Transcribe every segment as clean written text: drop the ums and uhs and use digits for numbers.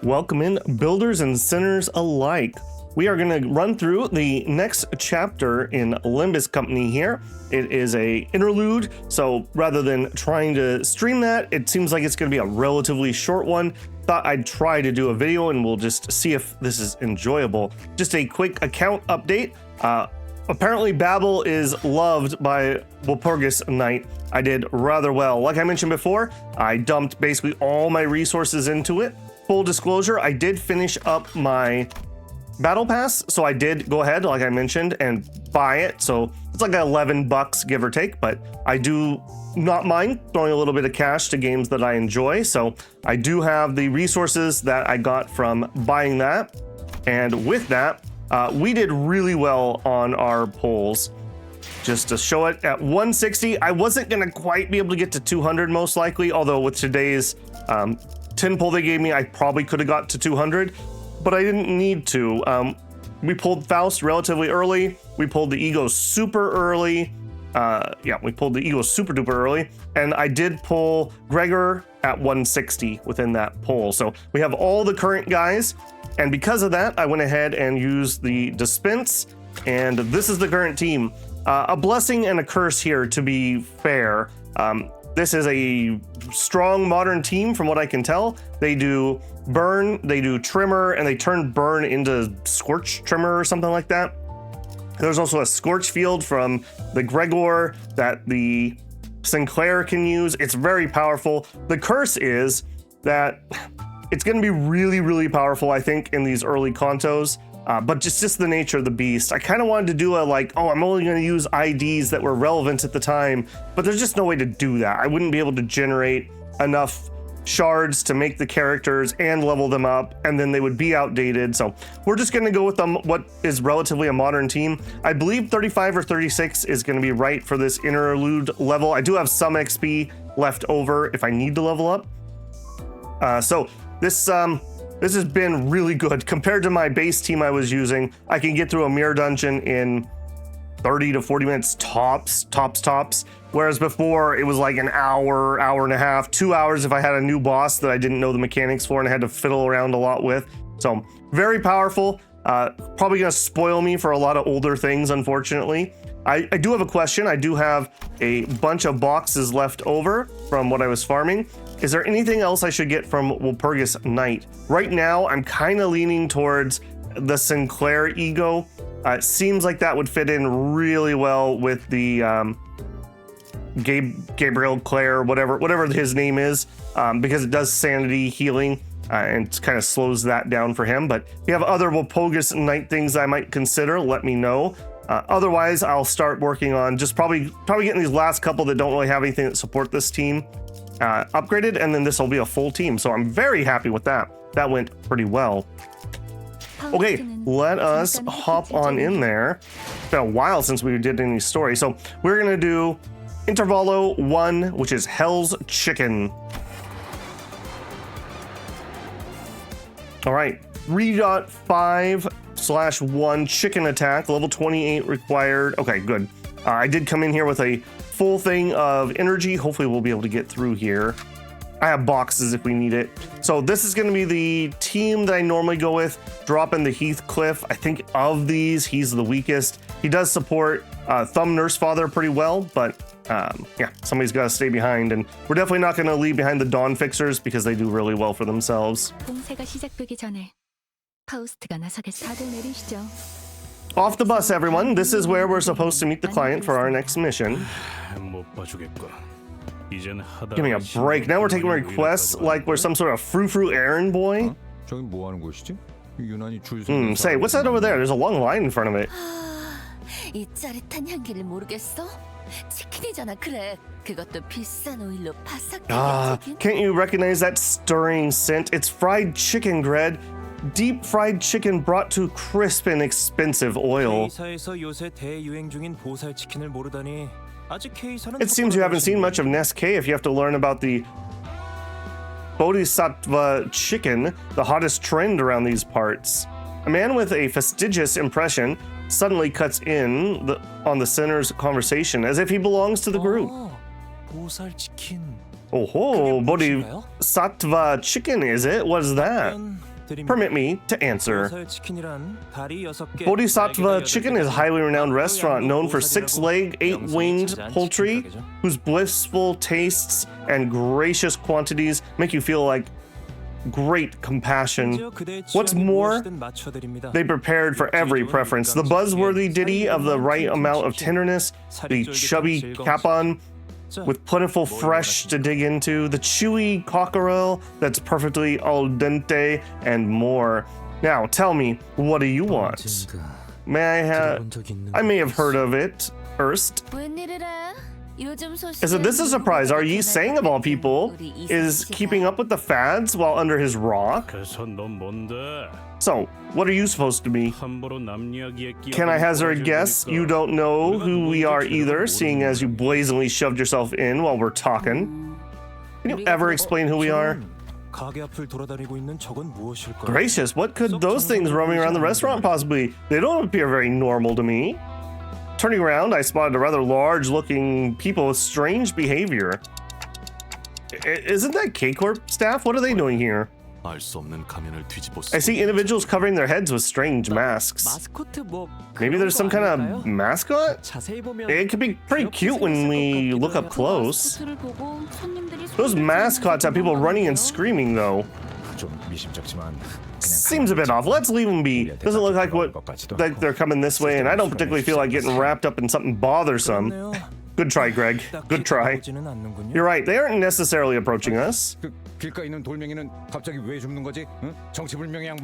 Welcome in, builders and sinners alike. We are going to run through the next chapter in Limbus Company here. It is a interlude, so rather than trying to stream that, it seems like it's going to be a relatively short one. Thought I'd try to do a video and we'll just see if this is enjoyable. Just a quick account update. Apparently Babel is loved by Walpurgis Knight. I did rather well. Like I mentioned before, I dumped basically all my resources into it. Full disclosure, I did finish up my battle pass, so I did go ahead, like I mentioned, and buy it. So it's like $11 give or take, but I do not mind throwing a little bit of cash to games that I enjoy. So I do have the resources that I got from buying that. And with that, we did really well on our polls. Just to show it at 160, I wasn't gonna quite be able to get to 200 most likely, although with today's 10 poll they gave me, I probably could have got to 200, but I didn't need to. We pulled Faust relatively early. We pulled the Ego super early. We pulled the Ego super duper early. And I did pull Gregor at 160 within that poll. So we have all the current guys. And because of that, I went ahead and used the dispense. And this is the current team. A blessing and a curse here, to be fair. This is a strong modern team from what I can tell. They do burn, they do trimmer, and they turn burn into scorch trimmer or something like that. There's also a scorch field from the Gregor that the Sinclair can use. It's very powerful. The curse is that it's going to be really, really powerful, I think, in these early contos. But just the nature of the beast. I kind of wanted to do a I'm only going to use IDs that were relevant at the time, but there's just no way to do that. I wouldn't be able to generate enough shards to make the characters and level them up, and then they would be outdated. So we're just going to go with what is relatively a modern team. I believe 35 or 36 is going to be right for this interlude level. I do have some XP left over if I need to level up. So this has been really good. Compared to my base team I was using, I can get through a mirror dungeon in 30 to 40 minutes tops. Whereas before it was like an hour, hour and a half, 2 hours if I had a new boss that I didn't know the mechanics for and I had to fiddle around a lot with. So very powerful. Probably gonna spoil me for a lot of older things, unfortunately. I do have a question. I do have a bunch of boxes left over from what I was farming. Is there anything else I should get from Walpurgis Knight? Right now, I'm kind of leaning towards the Sinclair Ego. It seems like that would fit in really well with the Gabriel Claire, whatever his name is, because it does sanity healing and kind of slows that down for him. But if you have other Walpurgis Knight things I might consider, let me know. Otherwise, I'll start working on just probably getting these last couple that don't really have anything that support this team upgraded, and then this will be a full team. So I'm very happy with that. That went pretty well. Okay, let us hop on in there. It's been a while since we did any story. So we're gonna do Intervallo 1, which is Hell's Chicken. All right, 3.5/1 chicken attack, level 28 required. Okay, good. I did come in here with a full thing of energy. Hopefully we'll be able to get through here. I have boxes if we need it. So this is going to be the team that I normally go with. Dropping the Heathcliff. I think of these, he's the weakest. He does support Thumb Nurse Father pretty well, but yeah, somebody's got to stay behind, and we're definitely not going to leave behind the Dawn Fixers because they do really well for themselves. Off the bus, everyone. This is where we're supposed to meet the client for our next mission. Give me a break. Now we're taking requests like we're some sort of frou-frou errand boy. Say, what's that over there? There's a long line in front of it. Can't you recognize that stirring scent? It's fried chicken, Gred. Deep fried chicken brought to crisp and expensive oil. It seems you haven't seen much of Nest K if you have to learn about the Bodhisattva chicken, the hottest trend around these parts. A man with a fastidious impression suddenly cuts in on the sinner's conversation as if he belongs to the group. Oh, Bodhisattva chicken, is it? What is that? Permit me to answer. Bodhisattva Chicken is a highly renowned restaurant known for 6-legged, 8-winged poultry, whose blissful tastes and gracious quantities make you feel like great compassion. What's more, they prepared for every preference. The buzzworthy ditty of the right amount of tenderness, the chubby capon with plentiful fresh to dig into, the chewy cockerel that's perfectly al dente, and more. Now, tell me, what do you want? I may have heard of it first. Is it this a surprise? Are Yi Sang, of all people, is keeping up with the fads while under his rock? So, what are you supposed to be? Can I hazard a guess you don't know who we are either, seeing as you blazingly shoved yourself in while we're talking? Can you ever explain who we are? Gracious, what could those things roaming around the restaurant possibly? They don't appear very normal to me. Turning around, I spotted a rather large-looking people with strange behavior. Isn't that K-Corp staff? What are they doing here? I see individuals covering their heads with strange masks. Maybe there's some kind of mascot? It could be pretty cute when we look up close. Those mascots have people running and screaming, though. Seems a bit off. Let's leave them be. Doesn't look like they're coming this way, and I don't particularly feel like getting wrapped up in something bothersome. Good try, Greg. Good try. You're right, they aren't necessarily approaching us. And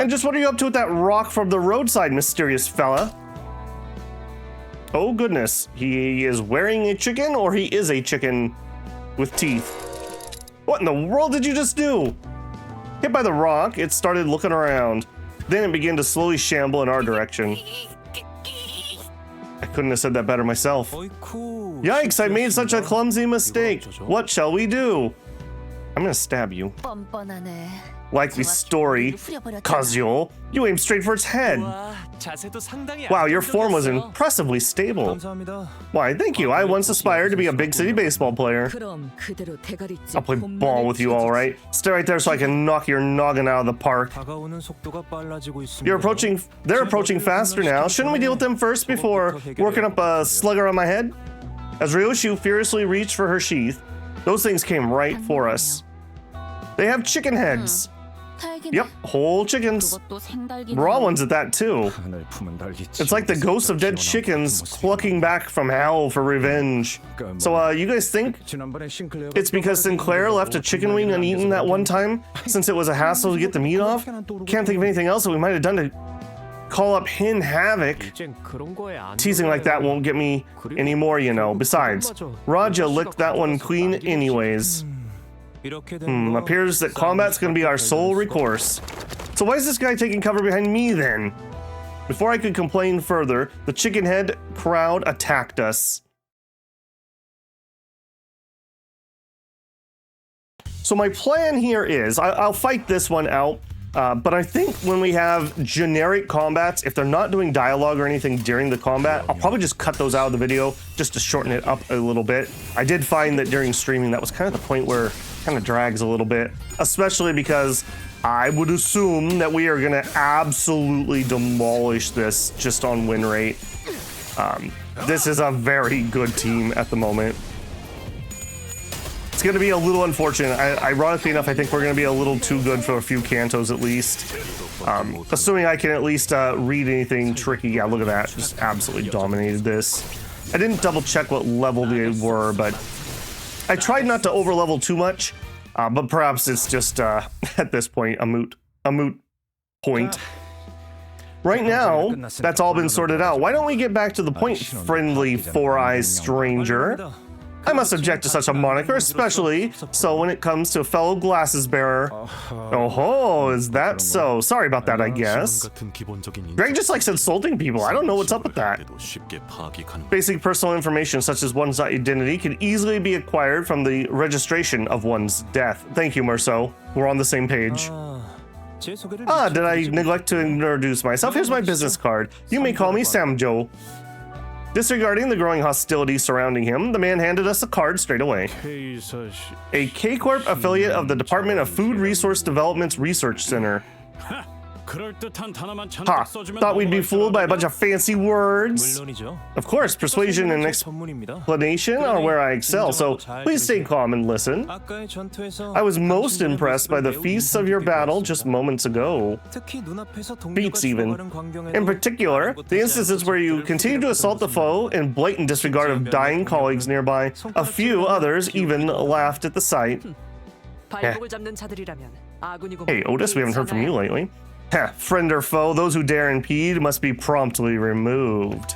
just what are you up to with that rock from the roadside, mysterious fella? Oh goodness, he is wearing a chicken, or he is a chicken with teeth. What in the world did you just do? Hit by the rock, it started looking around. Then it began to slowly shamble in our direction. I couldn't have said that better myself. Yikes, I made such a clumsy mistake. What shall we do? I'm gonna stab you. Likely story, Kazuo. You aimed straight for its head. Wow, your form was impressively stable. Why, thank you. I once aspired to be a big city baseball player. I'll play ball with you, all right. Stay right there so I can knock your noggin out of the park. They're approaching faster now. Shouldn't we deal with them first before working up a slugger on my head? As Ryoshu furiously reached for her sheath, those things came right for us. They have chicken heads. Yep, whole chickens. Raw ones at that, too. It's like the ghosts of dead chickens clucking back from hell for revenge. So, you guys think it's because Sinclair left a chicken wing uneaten that one time, since it was a hassle to get the meat off? Can't think of anything else that we might have done to call up Hin Havoc. Teasing like that won't get me any more, you know. Besides, Raja licked that one clean anyways. Appears that combat's gonna be our sole recourse. So why is this guy taking cover behind me then? Before I could complain further, the chicken head crowd attacked us. So my plan here is, I'll fight this one out, but I think when we have generic combats, if they're not doing dialogue or anything during the combat, I'll probably just cut those out of the video just to shorten it up a little bit. I did find that during streaming, that was kind of the point where it kind of drags a little bit, especially because I would assume that we are going to absolutely demolish this just on win rate. This is a very good team at the moment. It's going to be a little unfortunate. Ironically enough, I think we're going to be a little too good for a few cantos at least. Assuming I can at least read anything tricky. Yeah, look at that. Just absolutely dominated this. I didn't double check what level they were, but I tried not to overlevel too much. But perhaps it's just, at this point, a moot point. Right now, that's all been sorted out. Why don't we get back to the point, friendly four-eyed stranger? I must object to such a moniker, especially so when it comes to a fellow glasses bearer. Oh, is that so? Sorry about that, I guess. Greg just likes insulting people. I don't know what's up with that. Basic personal information such as one's identity can easily be acquired from the registration of one's death. Thank you, Merceau. We're on the same page. Did I neglect to introduce myself? Here's my business card. You may call me Samjo. Disregarding the growing hostility surrounding him, the man handed us a card straight away. A K-Corp affiliate of the Department of Food Resource Development's Research Center. Ha! Thought we'd be fooled by a bunch of fancy words. Of course, persuasion and explanation are where I excel, so please stay calm and listen. I was most impressed by the feasts of your battle just moments ago. Feats even. In particular, the instances where you continue to assault the foe in blatant disregard of dying colleagues nearby. A few others even laughed at the sight. Hey, Otis, we haven't heard from you lately. Friend or foe, those who dare impede must be promptly removed.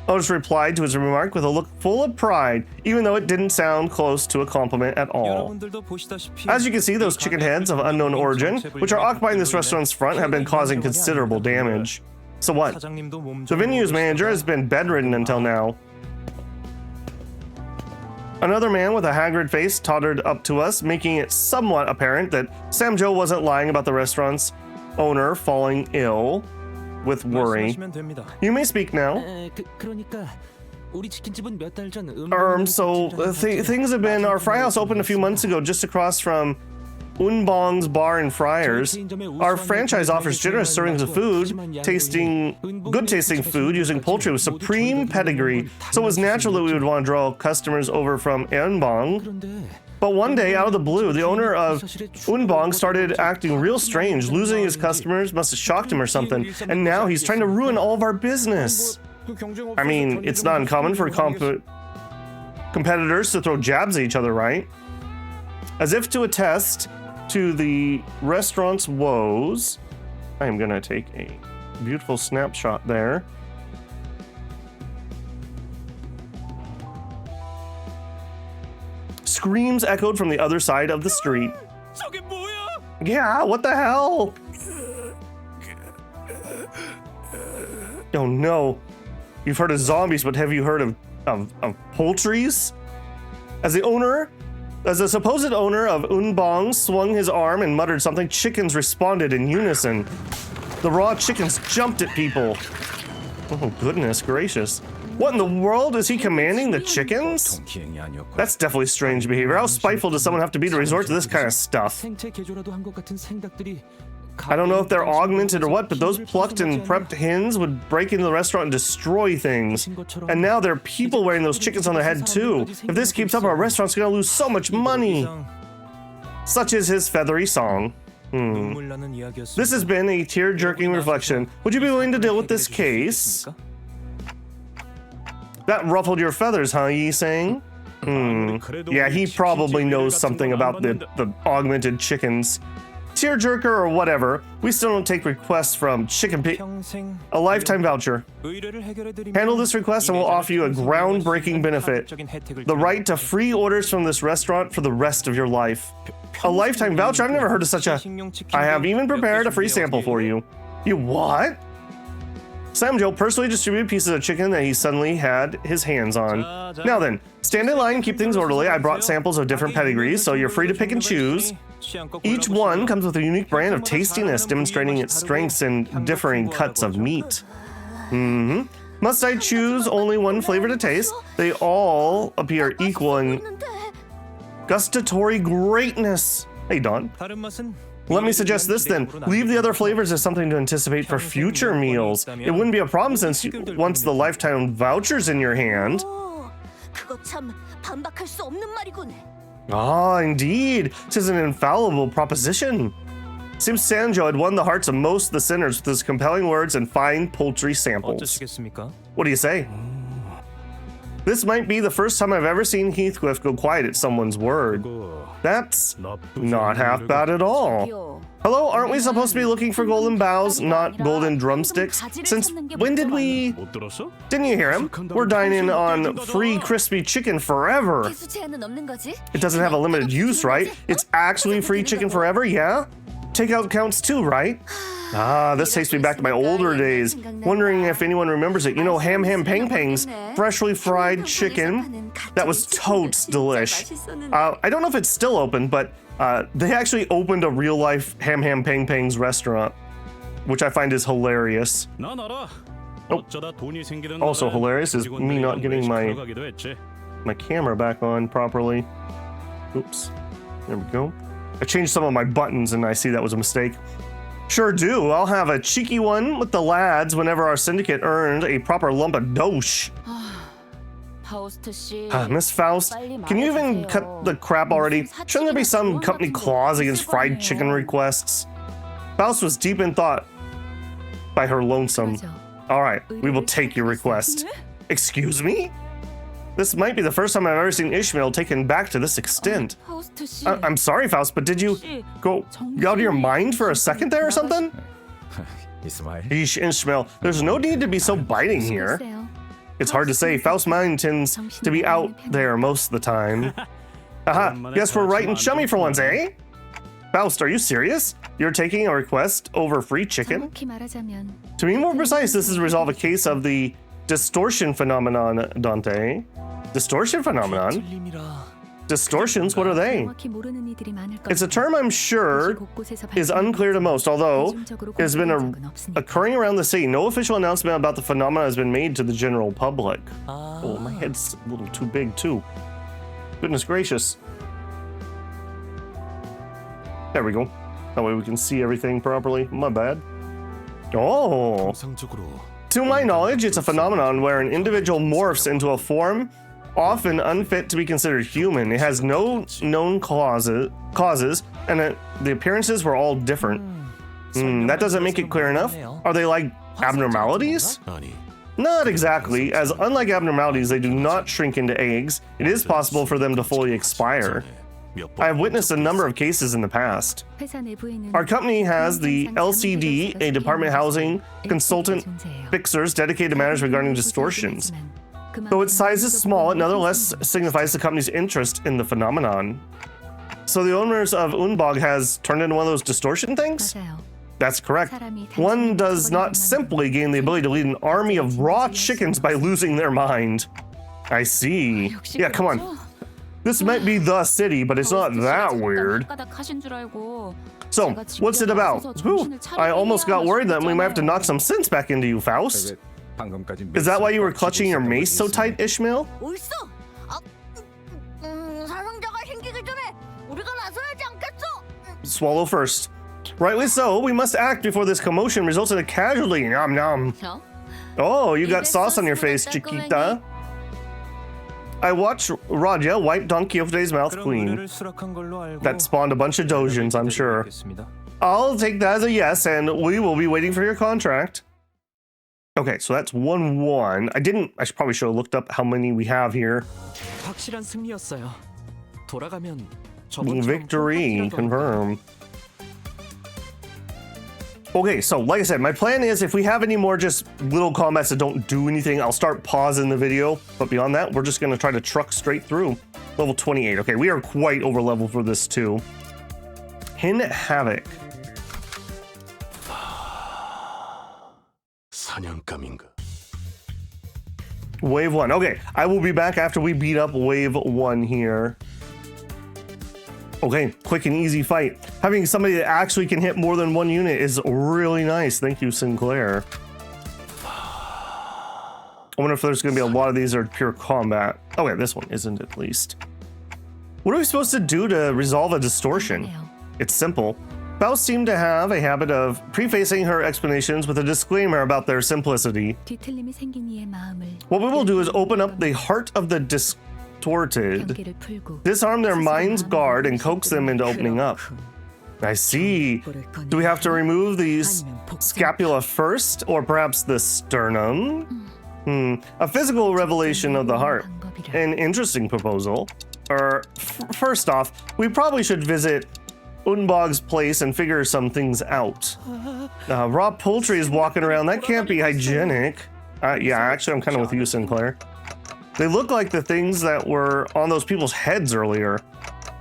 Otis replied to his remark with a look full of pride, even though it didn't sound close to a compliment at all. As you can see, those chicken heads of unknown origin, which are occupying this restaurant's front, have been causing considerable damage. So what? The venue's manager has been bedridden until now. Another man with a haggard face tottered up to us, making it somewhat apparent that Sam Joe wasn't lying about the restaurant's owner falling ill with worry. You may speak now. Things have been... Our fry house opened a few months ago just across from Unbong's Bar and Fryers. Our franchise offers generous servings of food, good tasting food using poultry with supreme pedigree, so it was natural that we would want to draw customers over from Unbong. But one day, out of the blue, the owner of Unbong started acting real strange. Losing his customers must have shocked him or something, and now he's trying to ruin all of our business. I mean, it's not uncommon for competitors to throw jabs at each other, right? As if to attest to the restaurant's woes, I am gonna take a beautiful snapshot there. Screams echoed from the other side of the street. Yeah, what the hell? Oh no. You've heard of zombies, but have you heard of poultries? As the supposed owner of Unbong swung his arm and muttered something, chickens responded in unison. The raw chickens jumped at people. Oh, goodness gracious. What in the world? Is he commanding the chickens? That's definitely strange behavior. How spiteful does someone have to be to resort to this kind of stuff? I don't know if they're augmented or what, but those plucked and prepped hens would break into the restaurant and destroy things. And now there are people wearing those chickens on their head too. If this keeps up, our restaurant's gonna lose so much money. Such is his feathery song. This has been a tear-jerking reflection. Would you be willing to deal with this case? That ruffled your feathers, huh, Yi Sang? Yeah, he probably knows something about the augmented chickens. Tearjerker or whatever, we still don't take requests from a lifetime voucher. Handle this request and we'll offer you a groundbreaking benefit. The right to free orders from this restaurant for the rest of your life. A lifetime voucher? I've never heard of such a... I have even prepared a free sample for you. You what? Sam Joe personally distributed pieces of chicken that he suddenly had his hands on. Now then, stand in line and keep things orderly. I brought samples of different pedigrees, so you're free to pick and choose. Each one comes with a unique brand of tastiness, demonstrating its strengths in differing cuts of meat. Must I choose only one flavor to taste? They all appear equal in gustatory greatness. Hey, Don. Let me suggest this then. Leave the other flavors as something to anticipate for future meals. It wouldn't be a problem since once the lifetime voucher's in your hand. Ah, indeed. This is an infallible proposition. Seems Sanjo had won the hearts of most of the sinners with his compelling words and fine poultry samples. What do you say? This might be the first time I've ever seen Heathcliff go quiet at someone's word. That's not half bad at all. Hello, aren't we supposed to be looking for golden bows, not golden drumsticks? Since when did we... Didn't you hear him? We're dining on free crispy chicken forever. It doesn't have a limited use, right? It's actually free chicken forever, yeah? Takeout counts too, right? Ah, this takes me back to my older days. Wondering if anyone remembers it. You know, Ham Pang Pangs, freshly fried chicken. That was totes delish. I don't know if it's still open, but they actually opened a real-life Ham Pang Pangs restaurant, which I find is hilarious. Oh. Also hilarious is me not getting my camera back on properly. Oops. There we go. I changed some of my buttons and I see that was a mistake. Sure do. I'll have a cheeky one with the lads whenever our syndicate earned a proper lump of dosh. Miss Faust, can you even cut the crap already? Shouldn't there be some company clause against fried chicken requests? Faust was deep in thought by her lonesome. All right, we will take your request. Excuse me? This might be the first time I've ever seen Ishmael taken back to this extent. I'm sorry, Faust, but did you go out of your mind for a second there or something? Yeesh, Ishmael, there's no need to be so biting here. It's hard to say. Faust's mind tends to be out there most of the time. Haha, guess we're right and chummy for once, eh? Faust, are you serious? You're taking a request over free chicken? To be more precise, this is resolve a case of the distortion phenomenon, Dante. Distortion phenomenon? Distortions, what are they? It's a term I'm sure is unclear to most, although it has been occurring around the city. No official announcement about the phenomenon has been made to the general public. Oh, my head's a little too big too. Goodness gracious. There we go. That way we can see everything properly. My bad. Oh. To my knowledge, it's a phenomenon where an individual morphs into a form often unfit to be considered human. It has no known causes, and the appearances were all different. That doesn't make it clear enough. Are they like abnormalities? Not exactly, as unlike abnormalities, they do not shrink into eggs. It is possible for them to fully expire. I have witnessed a number of cases in the past. Our company has the LCD, a department housing consultant fixers dedicated to matters regarding distortions. Though its size is small, it nonetheless signifies the company's interest in the phenomenon. So the owners of Unbog has turned into one of those distortion things? That's correct. One does not simply gain the ability to lead an army of raw chickens by losing their mind. I see. Yeah, come on. This might be the city, but it's not that weird. So, what's it about? Whew, I almost got worried that we might have to knock some sense back into you, Faust. Is that why you were clutching your mace so tight, Ishmael? Swallow first. Rightly so, we must act before this commotion results in a casualty. Nom nom. Oh, you got sauce on your face, Chiquita. I watched Raja wipe Don Quixote's mouth clean. That spawned a bunch of dojins, I'm sure. I'll take that as a yes, and we will be waiting for your contract. Okay, so that's 1-1. I probably should have looked up how many we have here. Victory, confirm. Okay, so like I said, my plan is if we have any more just little combats that don't do anything, I'll start pausing the video. But beyond that, we're just going to try to truck straight through. Level 28. Okay, we are quite over level for this too. Hin Havoc. Wave 1. Okay, I will be back after we beat up Wave 1 here. Okay, quick and easy fight. Having somebody that actually can hit more than one unit is really nice. Thank you, Sinclair. I wonder if there's going to be a lot of these are pure combat. Oh yeah, this one isn't at least. What are we supposed to do to resolve a distortion? It's simple. Faust seemed to have a habit of prefacing her explanations with a disclaimer about their simplicity. What we will do is open up the heart of the distorted, disarm their mind's guard, and coax them into opening up. I see. Do we have to remove the scapula first, or perhaps the sternum? A physical revelation of the heart. An interesting proposal. First off, we probably should visit Unbog's place and figure some things out. Raw poultry is walking around. That can't be hygienic. Yeah, actually, I'm kind of with you, Sinclair. They look like the things that were on those people's heads earlier.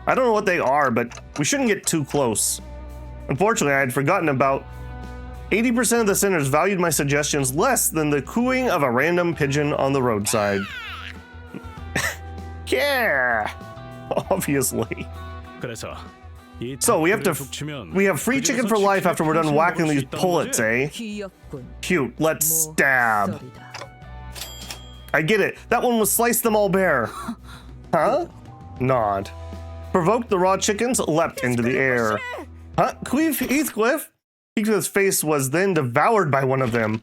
I don't know what they are, but we shouldn't get too close. Unfortunately, I had forgotten about 80% of the sinners valued my suggestions less than the cooing of a random pigeon on the roadside. Yeah, obviously. So we have free chicken for life after we're done whacking these pullets, eh? Cute, let's stab. I get it. That one was slice them all bare. Huh? Nod. Provoked, the raw chickens leapt into the air. Huh? Heathcliff? Heathcliff's face was then devoured by one of them.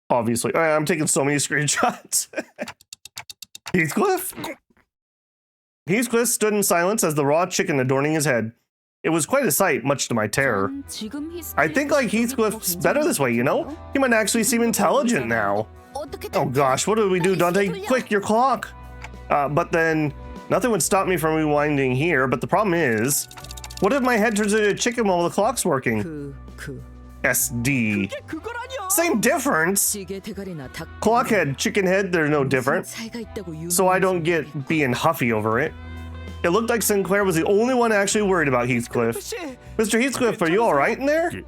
Obviously. I'm taking so many screenshots. Heathcliff? Heathcliff stood in silence as the raw chicken adorning his head. It was quite a sight, much to my terror. I think like Heathcliff's better this way, you know? He might actually seem intelligent now. Oh gosh, what do we do, Dante? Quick, your clock! But then, nothing would stop me from rewinding here, but the problem is, what if my head turns into a chicken while the clock's working? SD. Same difference! Clock head, chicken head, they're no different. So I don't get being huffy over it. It looked like Sinclair was the only one actually worried about Heathcliff. Mr. Heathcliff, are you alright in there?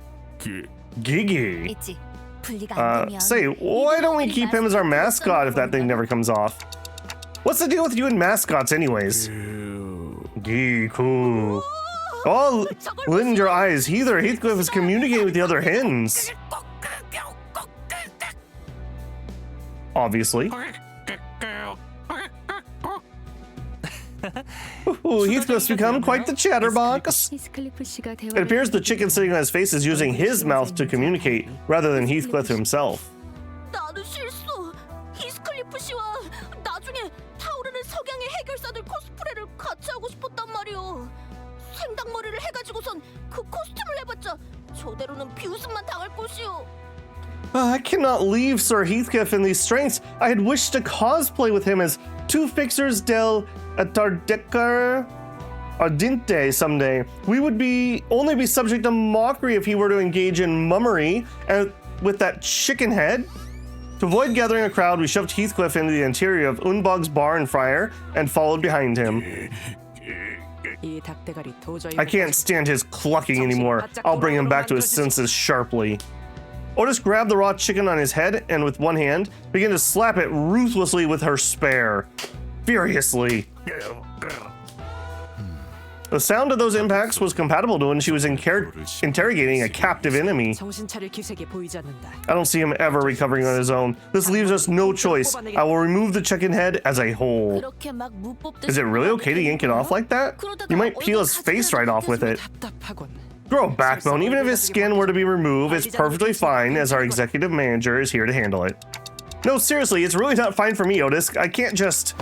Gigi. Say, why don't we keep him as our mascot if that thing never comes off? What's the deal with you and mascots anyways? Giku. Oh, lend your eyes. Heathcliff is communicating with the other hens. Obviously. Ooh, Heathcliff's become quite the chatterbox. It appears the chicken sitting on his face is using his mouth to communicate rather than Heathcliff himself. I cannot leave Sir Heathcliff in these strengths. I had wished to cosplay with him as two fixers del Tardecker Ardente someday. We would only be subject to mockery if he were to engage in mummery and with that chicken head. To avoid gathering a crowd, we shoved Heathcliff into the interior of Unbog's bar and fryer and followed behind him. I can't stand his clucking anymore. I'll bring him back to his senses sharply. Otis grabbed the raw chicken on his head and with one hand began to slap it ruthlessly with her spear. Furiously. The sound of those impacts was compatible to when she was interrogating a captive enemy. I don't see him ever recovering on his own. This leaves us no choice. I will remove the chicken head as a whole. Is it really okay to yank it off like that? You might peel his face right off with it. Grow a backbone. Even if his skin were to be removed, it's perfectly fine, as our executive manager is here to handle it. No, seriously, it's really not fine for me, Otis. I can't just...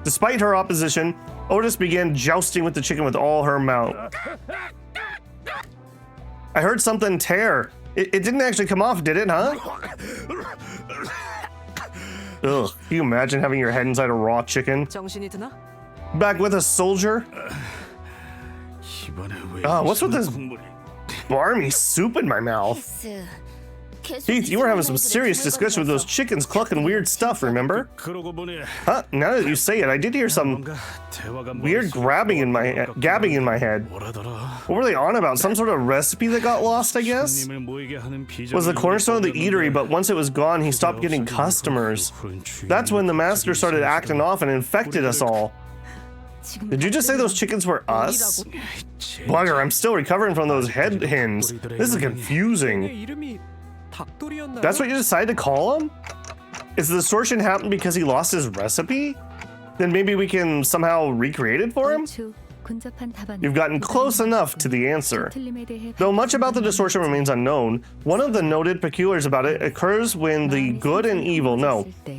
Despite her opposition, Otis began jousting with the chicken with all her might. I heard something tear. It didn't actually come off, did it, huh? Ugh, can you imagine having your head inside a raw chicken? Back with a soldier? Oh, what's with this barmy soup in my mouth? Heath, you were having some serious discussion with those chickens clucking weird stuff, remember? Huh? Now that you say it, I did hear some weird gabbing in my head. What were they on about? Some sort of recipe that got lost, I guess? Was the cornerstone of the eatery, but once it was gone, he stopped getting customers. That's when the master started acting off and infected us all. Did you just say those chickens were us? Bugger, I'm still recovering from those head hens. This is confusing. That's what you decided to call him? Is the distortion happen because he lost his recipe? Then maybe we can somehow recreate it for him? You've gotten close enough to the answer. Though much about the distortion remains unknown, one of the noted peculiars about it occurs when the good and evil,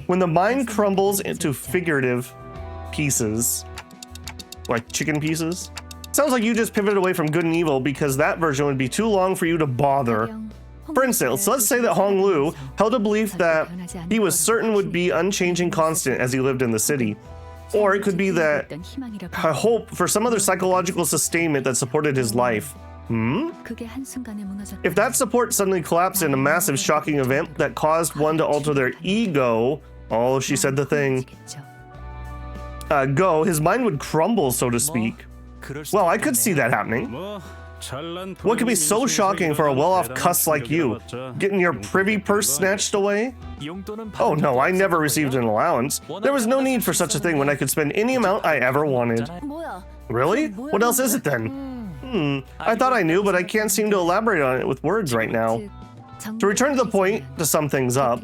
when the mind crumbles into figurative pieces. Like chicken pieces? Sounds like you just pivoted away from good and evil because that version would be too long for you to bother. For instance, let's say that Hong Lu held a belief that he was certain would be unchanging constant as he lived in the city. Or it could be that a hope for some other psychological sustainment that supported his life. If that support suddenly collapsed in a massive shocking event that caused one to alter their ego, oh, she said the thing, his mind would crumble, so to speak. Well, I could see that happening. What could be so shocking for a well-off cuss like you? Getting your privy purse snatched away? Oh no, I never received an allowance. There was no need for such a thing when I could spend any amount I ever wanted. Really? What else is it then? I thought I knew, but I can't seem to elaborate on it with words right now. To return to the point, to sum things up,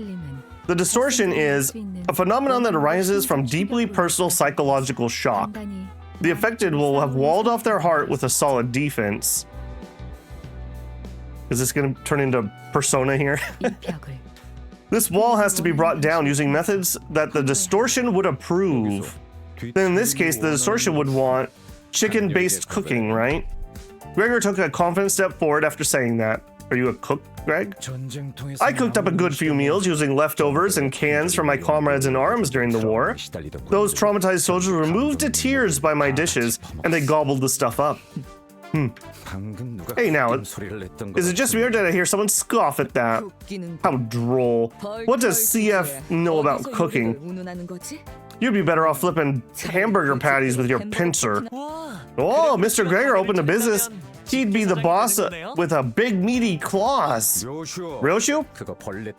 the distortion is a phenomenon that arises from deeply personal psychological shock. The affected will have walled off their heart with a solid defense. Is this going to turn into Persona here? This wall has to be brought down using methods that the distortion would approve. Then in this case, the distortion would want chicken-based cooking, right? Gregor took a confident step forward after saying that. Are you a cook, Greg? I cooked up a good few meals using leftovers and cans from my comrades in arms during the war. Those traumatized soldiers were moved to tears by my dishes, and they gobbled the stuff up. Hey now, is it just me or did I hear someone scoff at that? How droll. What does CF know about cooking? You'd be better off flipping hamburger patties with your pincer. Oh, Mr. Gregor opened a business. He'd be the boss with a big meaty claws. Ryoshu?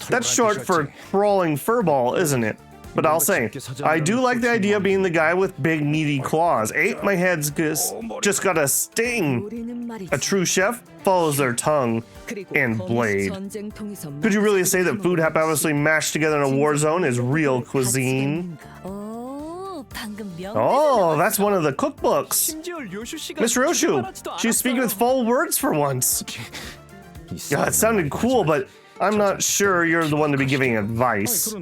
That's short for crawling furball, isn't it? But I'll say, I do like the idea of being the guy with big meaty claws. My head's just got a sting. A true chef follows their tongue and blade. Could you really say that food hypothetically mashed together in a war zone is real cuisine? Oh, that's one of the cookbooks. Miss Ryoshu, she's speaking with full words for once. Yeah, it sounded cool, but I'm not sure you're the one to be giving advice.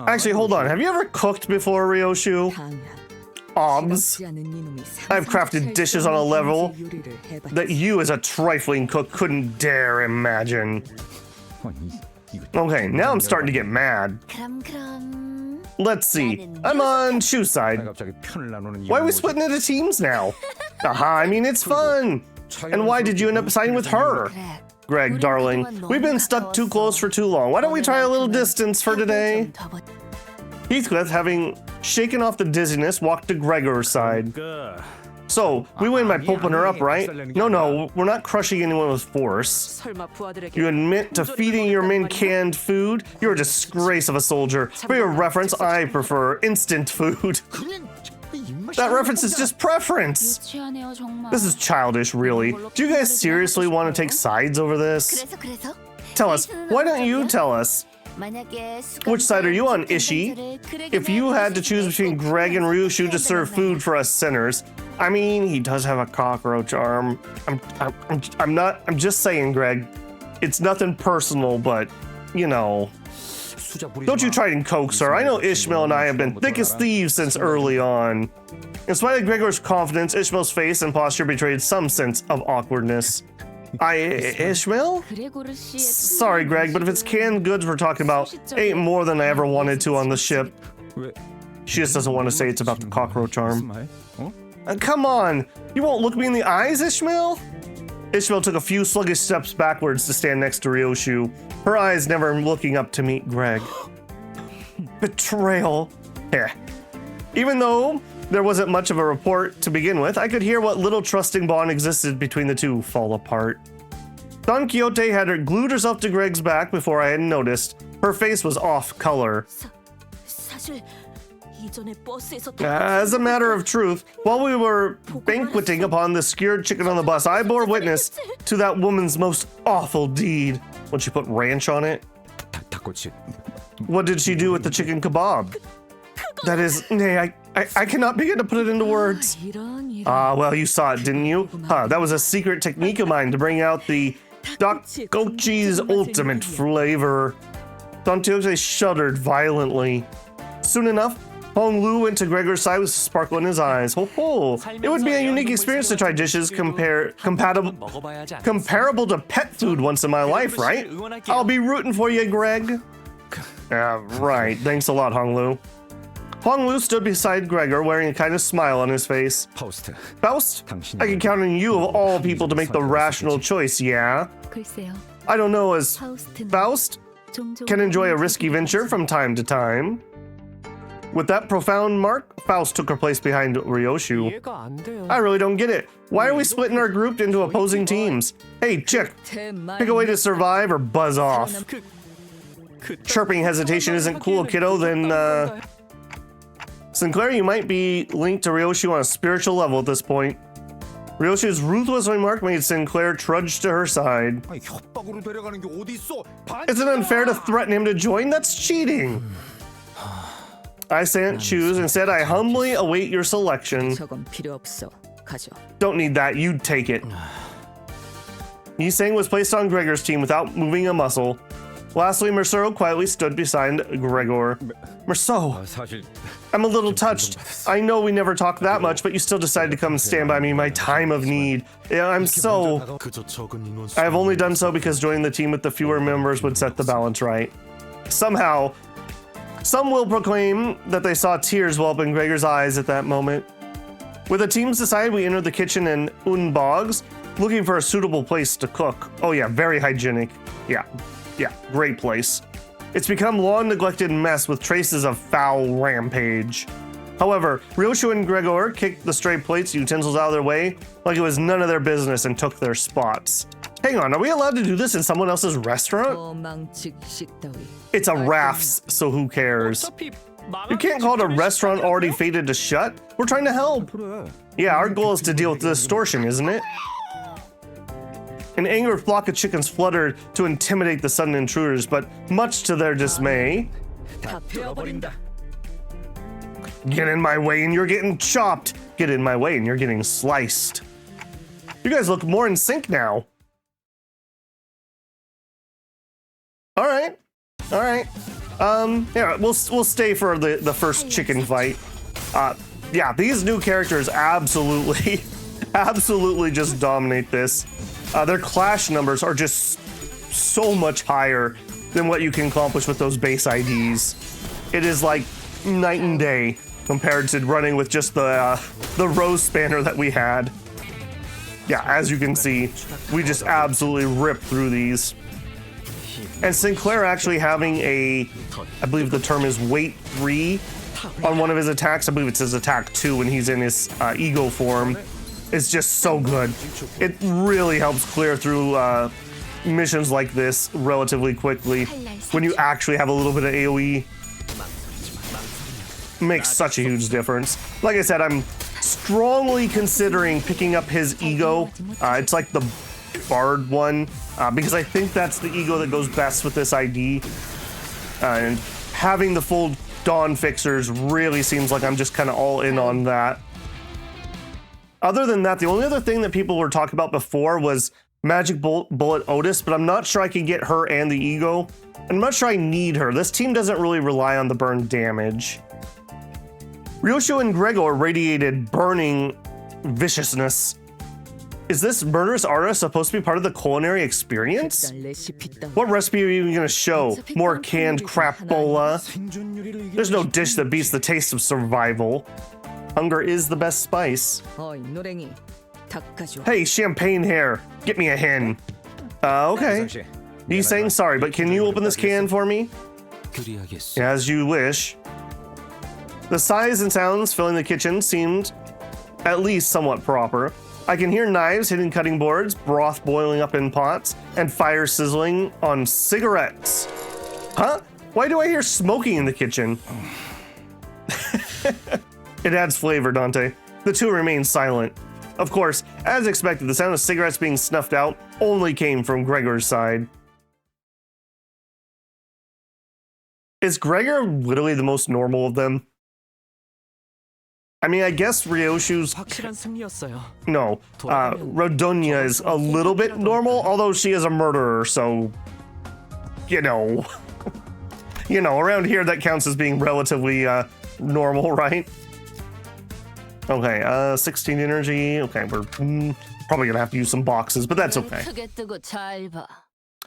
Actually, hold on. Have you ever cooked before, Ryoshu? Obs. I've crafted dishes on a level that you as a trifling cook couldn't dare imagine. Okay, now I'm starting to get mad. Let's see. I'm on Shu's side. Why are we splitting into teams now? Aha, I mean, it's fun. And why did you end up siding with her? Greg, darling, we've been stuck too close for too long. Why don't we try a little distance for today? Heathcliff, having shaken off the dizziness, walked to Gregor's side. So, we win by pulping her up, right? No, we're not crushing anyone with force. You admit to feeding your men canned food? You're a disgrace of a soldier. For your reference, I prefer instant food. That reference is just preference. This is childish, really. Do you guys seriously want to take sides over this? Tell us. Why don't you tell us? Which side are you on, Ishi? If you had to choose between Greg and Ryoshu to serve food for us sinners, I mean, he does have a cockroach arm. I'm just saying, Greg. It's nothing personal, but, you know. Don't you try and coax her. I know Ishmael and I have been thick as thieves since early on. In spite of Gregor's confidence, Ishmael's face and posture betrayed some sense of awkwardness. Ishmael? Sorry, Greg, but if it's canned goods we're talking about, ain't more than I ever wanted to on the ship. She just doesn't want to say it's about the cockroach arm. Come on! You won't look me in the eyes, Ishmael? Ishmael took a few sluggish steps backwards to stand next to Ryoshu, her eyes never looking up to meet Greg. Betrayal. Yeah. Even though there wasn't much of a report to begin with, I could hear what little trusting bond existed between the two fall apart. Don Quixote had her glued herself to Greg's back before I had noticed. Her face was off color. As a matter of truth, while we were banqueting upon the skewered chicken on the bus, I bore witness to that woman's most awful deed. When she put ranch on it? What did she do with the chicken kebab? That is, nay, I cannot begin to put it into words. Well, you saw it, didn't you? That was a secret technique of mine to bring out the Dakgochi's ultimate flavor. Don Quixote shuddered violently. Soon enough, Hong Lu went to Gregor's side with a sparkle in his eyes. Ho! It would be a unique experience to try dishes comparable to pet food once in my life, right? I'll be rooting for you, Greg. Right. Thanks a lot, Hong Lu. Hong Lu stood beside Gregor, wearing a kind of smile on his face. Faust? I can count on you of all people to make the rational choice, yeah? I don't know, as Faust can enjoy a risky venture from time to time. With that profound mark, Faust took her place behind Ryoshu. I really don't get it. Why are we splitting our group into opposing teams? Hey, chick, pick a way to survive or buzz off. Chirping hesitation isn't cool, kiddo, then, Sinclair, you might be linked to Ryoshu on a spiritual level at this point. Ryoshu's ruthless remark made Sinclair trudge to her side. Is it unfair to threaten him to join? That's cheating. I shan't choose. Instead, I humbly await your selection. Don't need that. You take it. Yiseng was placed on Gregor's team without moving a muscle. Lastly, Merceau quietly stood beside Gregor. Merceau, I'm a little touched. I know we never talked that much, but you still decided to come and stand by me in my time of need. Yeah, I have only done so because joining the team with the fewer members would set the balance right. Somehow, some will proclaim that they saw tears well up in Gregor's eyes at that moment. With the teams decided, we entered the kitchen in Unbogs, looking for a suitable place to cook. Oh yeah, very hygienic. Yeah, great place. It's become long neglected mess with traces of foul rampage. However, Ryoshu and Gregor kicked the stray plates and utensils out of their way like it was none of their business and took their spots. Hang on, are we allowed to do this in someone else's restaurant? It's a Raff's, so who cares? You can't call it a restaurant already fated to shut. We're trying to help. Yeah, our goal is to deal with the distortion, isn't it? An angry flock of chickens fluttered to intimidate the sudden intruders, but much to their dismay, get in my way and you're getting chopped. Get in my way and you're getting sliced. You guys look more in sync now. All right. Yeah, we'll stay for the first chicken fight. Yeah, these new characters absolutely just dominate this. Their clash numbers are just so much higher than what you can accomplish with those base IDs. It is like night and day compared to running with just the row spanner that we had. Yeah, as you can see, we just absolutely rip through these. And Sinclair actually having I believe the term is weight 3 on one of his attacks. I believe it's his attack 2 when he's in his ego form. It's just so good. It really helps clear through missions like this relatively quickly when you actually have a little bit of AoE. Makes such a huge difference. Like I said, I'm strongly considering picking up his ego. It's like the Bard one, because I think that's the ego that goes best with this ID. And having the full Dawn Fixers really seems like I'm just kind of all in on that. Other than that, the only other thing that people were talking about before was Magic Bullet Otis, but I'm not sure I can get her and the ego. I'm not sure I need her. This team doesn't really rely on the burn damage. Ryoshu and Gregor radiated burning viciousness. Is this murderous aura supposed to be part of the culinary experience? What recipe are you even gonna show? More canned crapola? There's no dish that beats the taste of survival. Hunger is the best spice. Hey, champagne hair, get me a hen. Okay. He's saying sorry, but can you open this can for me? As you wish. The sighs and sounds filling the kitchen seemed at least somewhat proper. I can hear knives hitting cutting boards, broth boiling up in pots, and fire sizzling on cigarettes. Huh? Why do I hear smoking in the kitchen? It adds flavor, Dante. The two remain silent. Of course, as expected, the sound of cigarettes being snuffed out only came from Gregor's side. Is Gregor literally the most normal of them? I mean, I guess Ryoshu's... No, Rodonia is a little bit normal, although she is a murderer, so... You know, around here that counts as being relatively normal, right? Okay, 16 energy. Okay, we're probably gonna have to use some boxes, but that's okay.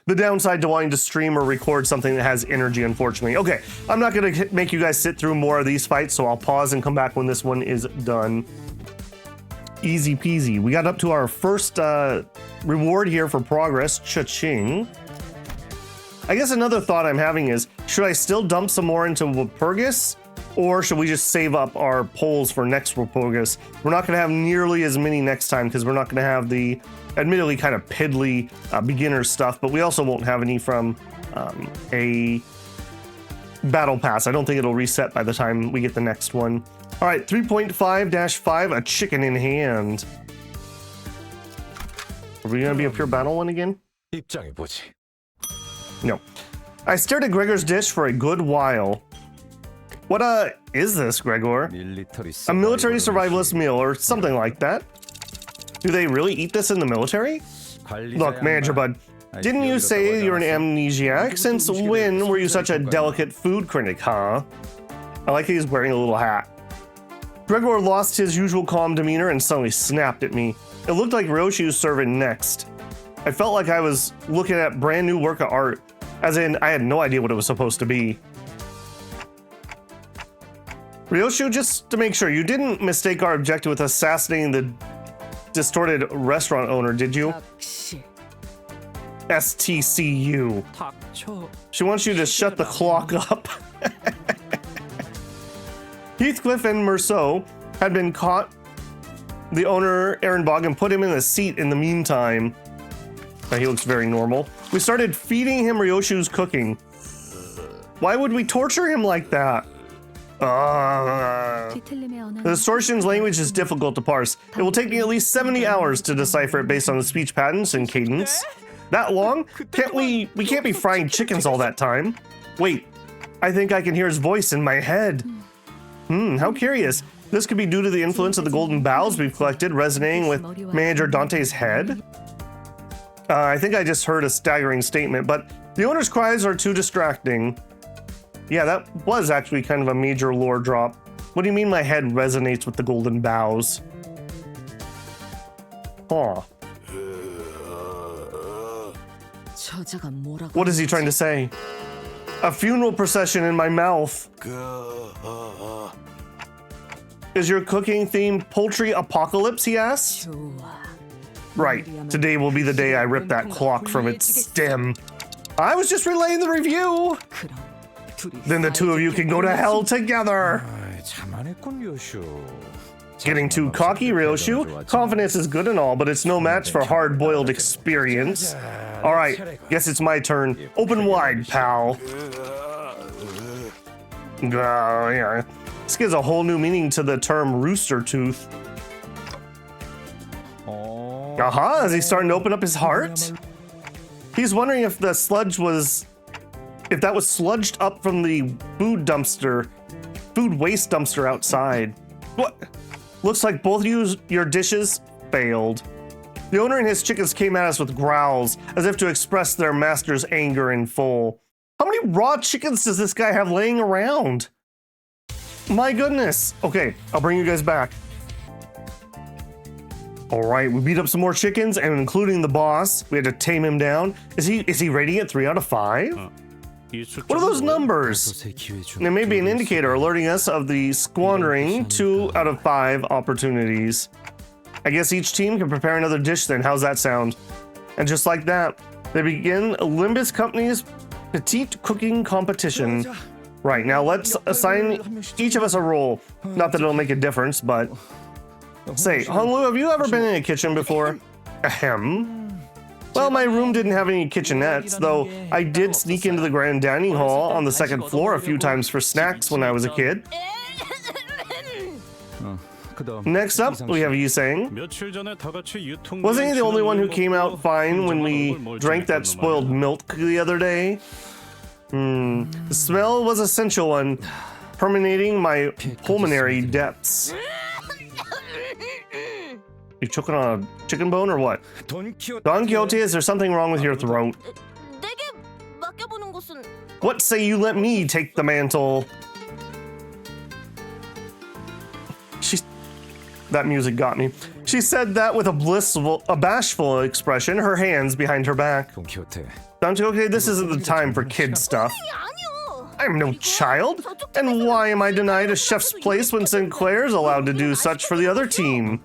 The downside to wanting to stream or record something that has energy, unfortunately. Okay, I'm not gonna make you guys sit through more of these fights, so I'll pause and come back when this one is done. Easy peasy. We got up to our first reward here for progress. Cha-ching. I guess another thought I'm having is, should I still dump some more into Walpurgis? Or should we just save up our polls for next Walpurgis? We're not gonna have nearly as many next time because we're not gonna have the admittedly kind of piddly beginner stuff, but we also won't have any from a battle pass. I don't think it'll reset by the time we get the next one. All right, 3.5-5, a chicken in hand. Are we gonna be a pure battle one again? No. I stared at Gregor's dish for a good while. What is this, Gregor? A military survivalist meal or something like that? Do they really eat this in the military? Look, Manager Bud, didn't you say you're an amnesiac? Since when were you such a delicate food critic, huh? I like he's wearing a little hat. Gregor lost his usual calm demeanor and suddenly snapped at me. It looked like Ryoshi was serving next. I felt like I was looking at brand new work of art, as in I had no idea what it was supposed to be. Ryoshi, just to make sure, you didn't mistake our objective with assassinating the distorted restaurant owner, did you? STCU. She wants you to shut the clock up. Heathcliff and Merceau had been caught. The owner, Aaron Bog, and put him in a seat in the meantime. He looks very normal. We started feeding him Ryoshu's cooking. Why would we torture him like that? The distortion's language is difficult to parse. It will take me at least 70 hours to decipher it based on the speech patterns and cadence. That long? We can't be frying chickens all that time. Wait, I think I can hear his voice in my head. How curious. This could be due to the influence of the golden boughs we've collected resonating with Manager Dante's head. I think I just heard a staggering statement, but the owner's cries are too distracting. Yeah, that was actually kind of a major lore drop. What do you mean my head resonates with the golden boughs? Huh. What is he trying to say? A funeral procession in my mouth. Is your cooking theme poultry apocalypse, he asks? Right, today will be the day I rip that clock from its stem. I was just relaying the review. Then the two of you can go to hell together. Getting too cocky, Ryoshu? Confidence is good and all, but it's no match for hard-boiled experience. All right, guess it's my turn. Open wide, pal. Yeah. This gives a whole new meaning to the term rooster tooth. Aha, is he starting to open up his heart? He's wondering if the sludge was... if that was sludged up from the food waste dumpster outside. What? Looks like both your dishes failed. The owner and his chickens came at us with growls, as if to express their master's anger in full. How many raw chickens does this guy have laying around? My goodness. Okay, I'll bring you guys back. All right, we beat up some more chickens, and including the boss, we had to tame him down. Is he rating it 3 out of 5? What are those numbers? It may be an indicator alerting us of the squandering 2 out of 5 opportunities. I guess each team can prepare another dish then. How's that sound? And just like that, they begin Limbus Company's petite cooking competition. Right, now let's assign each of us a role. Not that it'll make a difference, but... Say, Honglu, have you ever been in a kitchen before? Ahem. Well, my room didn't have any kitchenettes, though I did sneak into the grand dining hall on the 2nd floor a few times for snacks when I was a kid. Next up, we have Yusang. Wasn't he the only one who came out fine when we drank that spoiled milk the other day? The smell was a sensual one, permeating my pulmonary depths. You choking on a chicken bone or what? Don Quixote, is there something wrong with your throat? What say you let me take the mantle? That music got me. She said that with a bashful expression, her hands behind her back. Don Quixote, this isn't the time for kid stuff. I'm no child. And why am I denied a chef's place when Sinclair's allowed to do such for the other team?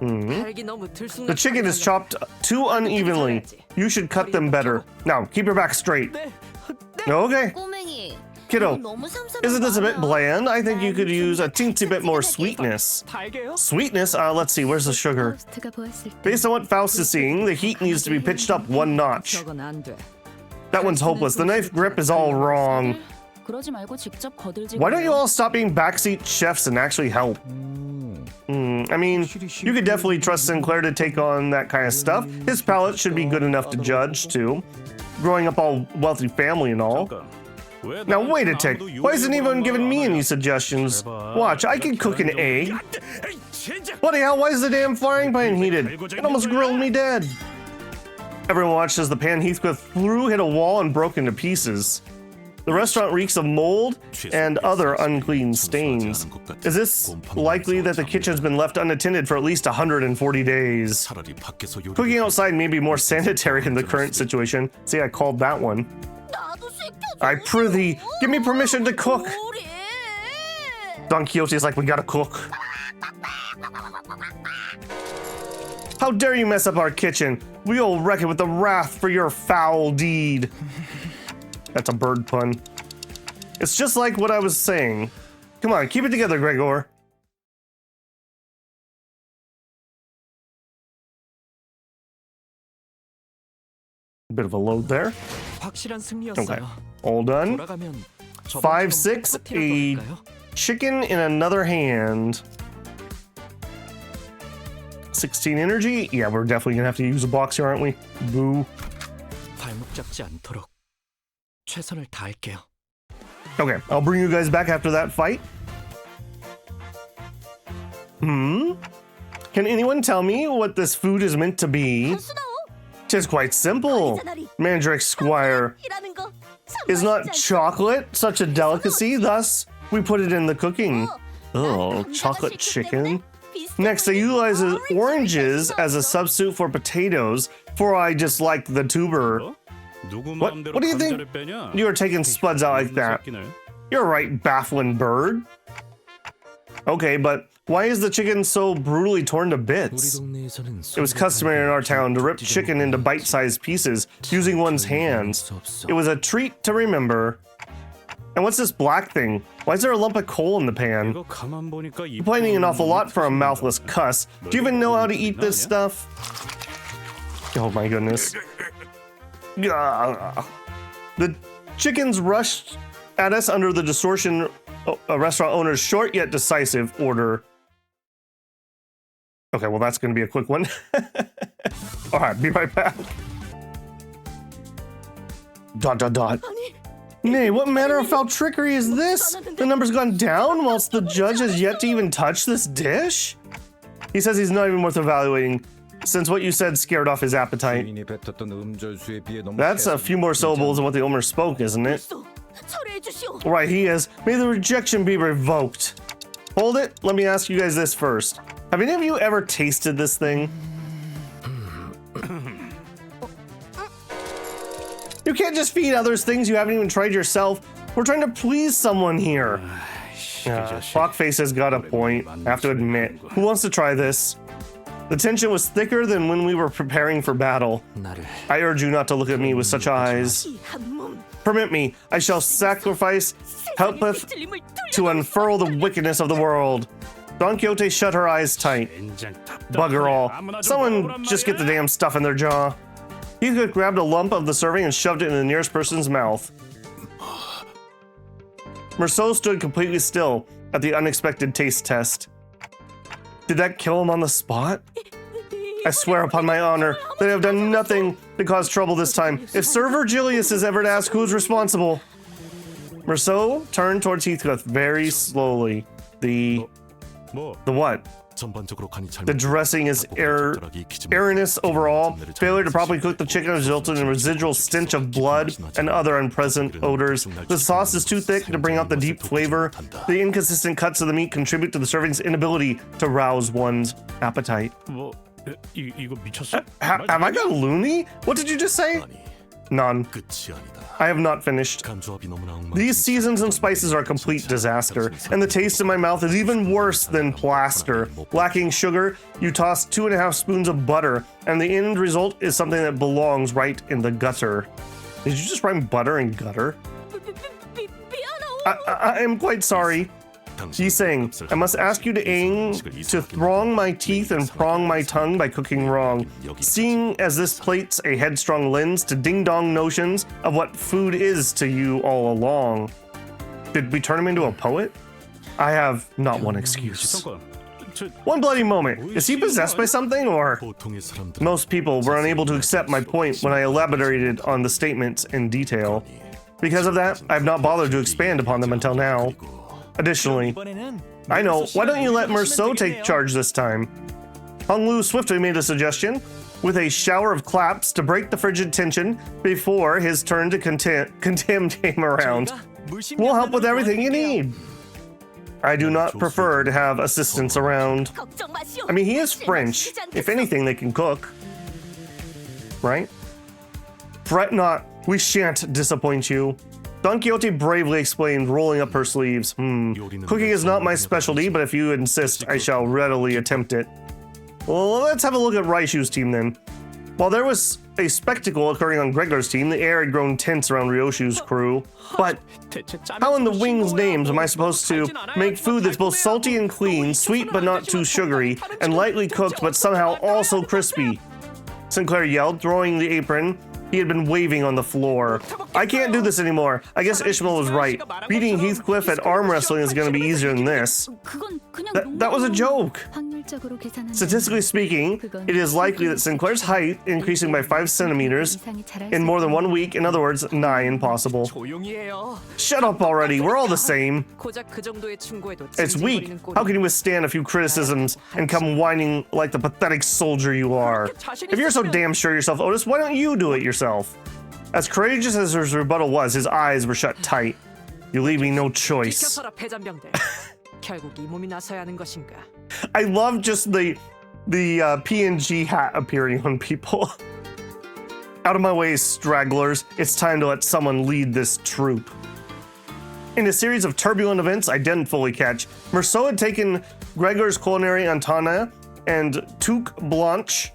The chicken is chopped too unevenly. You should cut them better. Now, keep your back straight. Okay. Kiddo, isn't this a bit bland? I think you could use a teensy bit more sweetness. Sweetness? Let's see, where's the sugar? Based on what Faust is seeing, the heat needs to be pitched up 1 notch. That one's hopeless. The knife grip is all wrong. 그러지 말고 직접 거들지. Why don't you all stop being backseat chefs and actually help? I mean, you could definitely trust Sinclair to take on that kind of stuff. His palate should be good enough to judge, too. Growing up all wealthy family and all. Now wait a tick, why isn't anyone giving me any suggestions? Watch, I can cook an egg. Bloody hell, why is the damn frying pan heated? It almost grilled me dead. Everyone watched as the pan Heathcliff flew, hit a wall, and broke into pieces. The restaurant reeks of mold and other unclean stains. Is this likely that the kitchen's been left unattended for at least 140 days? Cooking outside may be more sanitary in the current situation. See, I called that one. I prithee, give me permission to cook. Don Quixote's like, we gotta cook. How dare you mess up our kitchen? We'll wreck it with the wrath for your foul deed. That's a bird pun. It's just like what I was saying. Come on, keep it together, Gregor. A bit of a load there. Okay, all done. 5-6, a chicken in another hand. 16 energy? Yeah, we're definitely gonna have to use a box here, aren't we? Boo. Okay, I'll bring you guys back after that fight. Can anyone tell me what this food is meant to be? 'Tis quite simple, Mandrake Squire. Is not chocolate such a delicacy? Thus, we put it in the cooking. Oh, chocolate chicken? Next, I utilize oranges as a substitute for potatoes, for I dislike the tuber. What do you think? You are taking spuds out like that. You're right, baffling bird. Okay, but why is the chicken so brutally torn to bits? It was customary in our town to rip chicken into bite-sized pieces using one's hands. It was a treat to remember. And what's this black thing? Why is there a lump of coal in the pan? Complaining an awful lot for a mouthless cuss. Do you even know how to eat this stuff? Oh my goodness. The chickens rushed at us under the distortion restaurant owner's short yet decisive order. Okay, well that's going to be a quick one. All right, be right back. ... Nay, what manner of foul trickery is this? The number's gone down whilst the judge has yet to even touch this dish? He says he's not even worth evaluating, since what you said scared off his appetite. That's a few more syllables than what the owner spoke, isn't it? Right, he is. May the rejection be revoked. Hold it, let me ask you guys this first. Have any of you ever tasted this thing? You can't just feed others things you haven't even tried yourself. We're trying to please someone here. Clockface has got a point, I have to admit. Who wants to try this? The tension was thicker than when we were preparing for battle. I urge you not to look at me with such eyes. Permit me, I shall sacrifice helpeth to unfurl the wickedness of the world. Don Quixote shut her eyes tight. Bugger all. Someone just get the damn stuff in their jaw. Heathcliff grabbed a lump of the serving and shoved it in the nearest person's mouth. Merceau stood completely still at the unexpected taste test. Did that kill him on the spot? I swear upon my honor that I have done nothing to cause trouble this time. If Sir Virgilius is ever to ask who's responsible. Merceau turned towards Heathcliff very slowly. The what? The dressing is erroneous overall. Failure to properly cook the chicken resulted in a residual stench of blood and other unpleasant odors. The sauce is too thick to bring out the deep flavor. The inconsistent cuts of the meat contribute to the serving's inability to rouse one's appetite. Have I got loony? What did you just say? None. I have not finished. These seasons and spices are a complete disaster, and the taste in my mouth is even worse than plaster. Lacking sugar, you toss 2.5 spoons of butter, and the end result is something that belongs right in the gutter. Did you just rhyme butter and gutter? I am quite sorry. He's saying, I must ask you to aim to throng my teeth and prong my tongue by cooking wrong, seeing as this plates a headstrong lens to ding-dong notions of what food is to you all along. Did we turn him into a poet? I have not one excuse. One bloody moment. Is he possessed by something, or? Most people were unable to accept my point when I elaborated on the statements in detail. Because of that, I have not bothered to expand upon them until now. Additionally, I know, why don't you let Merceau take charge this time? Hong Lu swiftly made a suggestion, with a shower of claps to break the frigid tension before his turn to contempt came around. We'll help with everything you need. I do not prefer to have assistants around. I mean, he is French. If anything, they can cook. Right? Fret not, we shan't disappoint you. Don Quixote bravely explained, rolling up her sleeves. Cooking is not my specialty, but if you insist, I shall readily attempt it. Well, let's have a look at Raishu's team then. While there was a spectacle occurring on Gregor's team, the air had grown tense around Ryoshu's crew. But how in the wing's names am I supposed to make food that's both salty and clean, sweet but not too sugary, and lightly cooked but somehow also crispy? Sinclair yelled, throwing the apron he had been waving on the floor. I can't do this anymore. I guess Ishmael was right. Beating Heathcliff at arm wrestling is going to be easier than this. That was a joke. Statistically speaking, it is likely that Sinclair's height increasing by 5 centimeters in more than 1 week, in other words, nigh impossible. Shut up already, we're all the same. It's weak. How can you withstand a few criticisms and come whining like the pathetic soldier you are? If you're so damn sure of yourself, Otis, why don't you do it yourself? As courageous as his rebuttal was, his eyes were shut tight. You leave me no choice. I love just the PNG hat appearing on people. Out of my way, stragglers. It's time to let someone lead this troop. In a series of turbulent events I didn't fully catch, Merceau had taken Gregor's culinary Antana and Touque Blanche.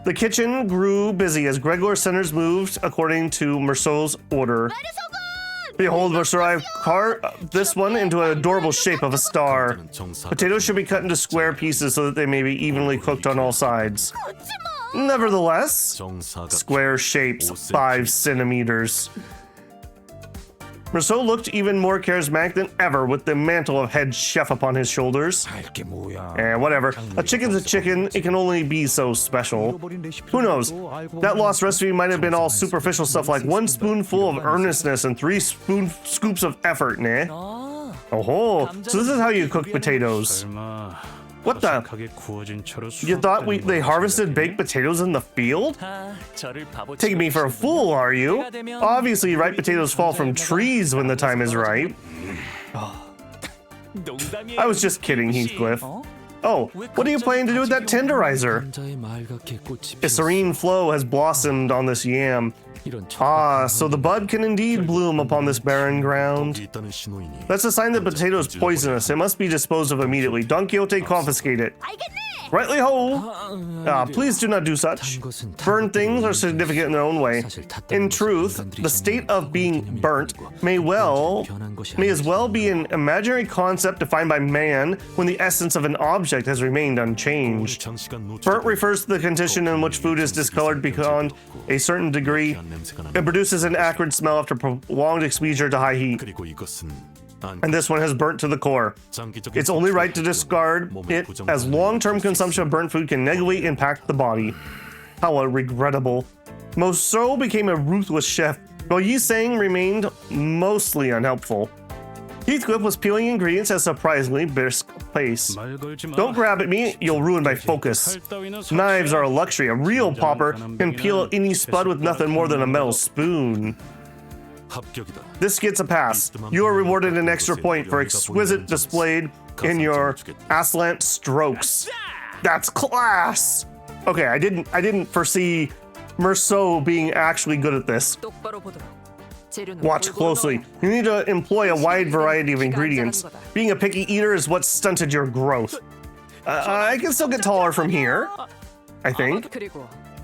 The kitchen grew busy as Gregor's centers moved according to Merceau's order. Behold, Merceau, I've carved this one into an adorable shape of a star. Potatoes should be cut into square pieces so that they may be evenly cooked on all sides. Nevertheless, square shapes, 5 centimeters. Merceau looked even more charismatic than ever with the mantle of head chef upon his shoulders. Whatever. A chicken's a chicken, it can only be so special. Who knows? That lost recipe might have been all superficial stuff like 1 spoonful of earnestness and 3 scoops of effort, nah? Oh, so this is how you cook potatoes. What the? You thought they harvested baked potatoes in the field? Taking me for a fool, are you? Obviously, ripe potatoes fall from trees when the time is right. I was just kidding, Heathcliff. Oh, what are you planning to do with that tenderizer? A serene flow has blossomed on this yam. Ah, so the bud can indeed bloom upon this barren ground. That's a sign that the potato is poisonous. It must be disposed of immediately. Don Quixote, confiscate it. Rightly ho! Please do not do such. Burned things are significant in their own way. In truth, the state of being burnt may as well be an imaginary concept defined by man when the essence of an object has remained unchanged. Burnt refers to the condition in which food is discolored beyond a certain degree. It produces an acrid smell after prolonged exposure to high heat. And this one has burnt to the core. It's only right to discard it, as long-term consumption of burnt food can negatively impact the body. How regrettable. Merceau became a ruthless chef, while Yi Sang remained mostly unhelpful. Heathcliff was peeling ingredients at a surprisingly brisk pace. Don't grab at me, you'll ruin my focus. Knives are a luxury. A real pauper can peel any spud with nothing more than a metal spoon. This gets a pass. You are rewarded an extra point for exquisite displayed in your aslant strokes. That's class. Okay, I didn't foresee Merceau being actually good at this. Watch closely. You need to employ a wide variety of ingredients. Being a picky eater is what stunted your growth. I can still get taller from here, I think.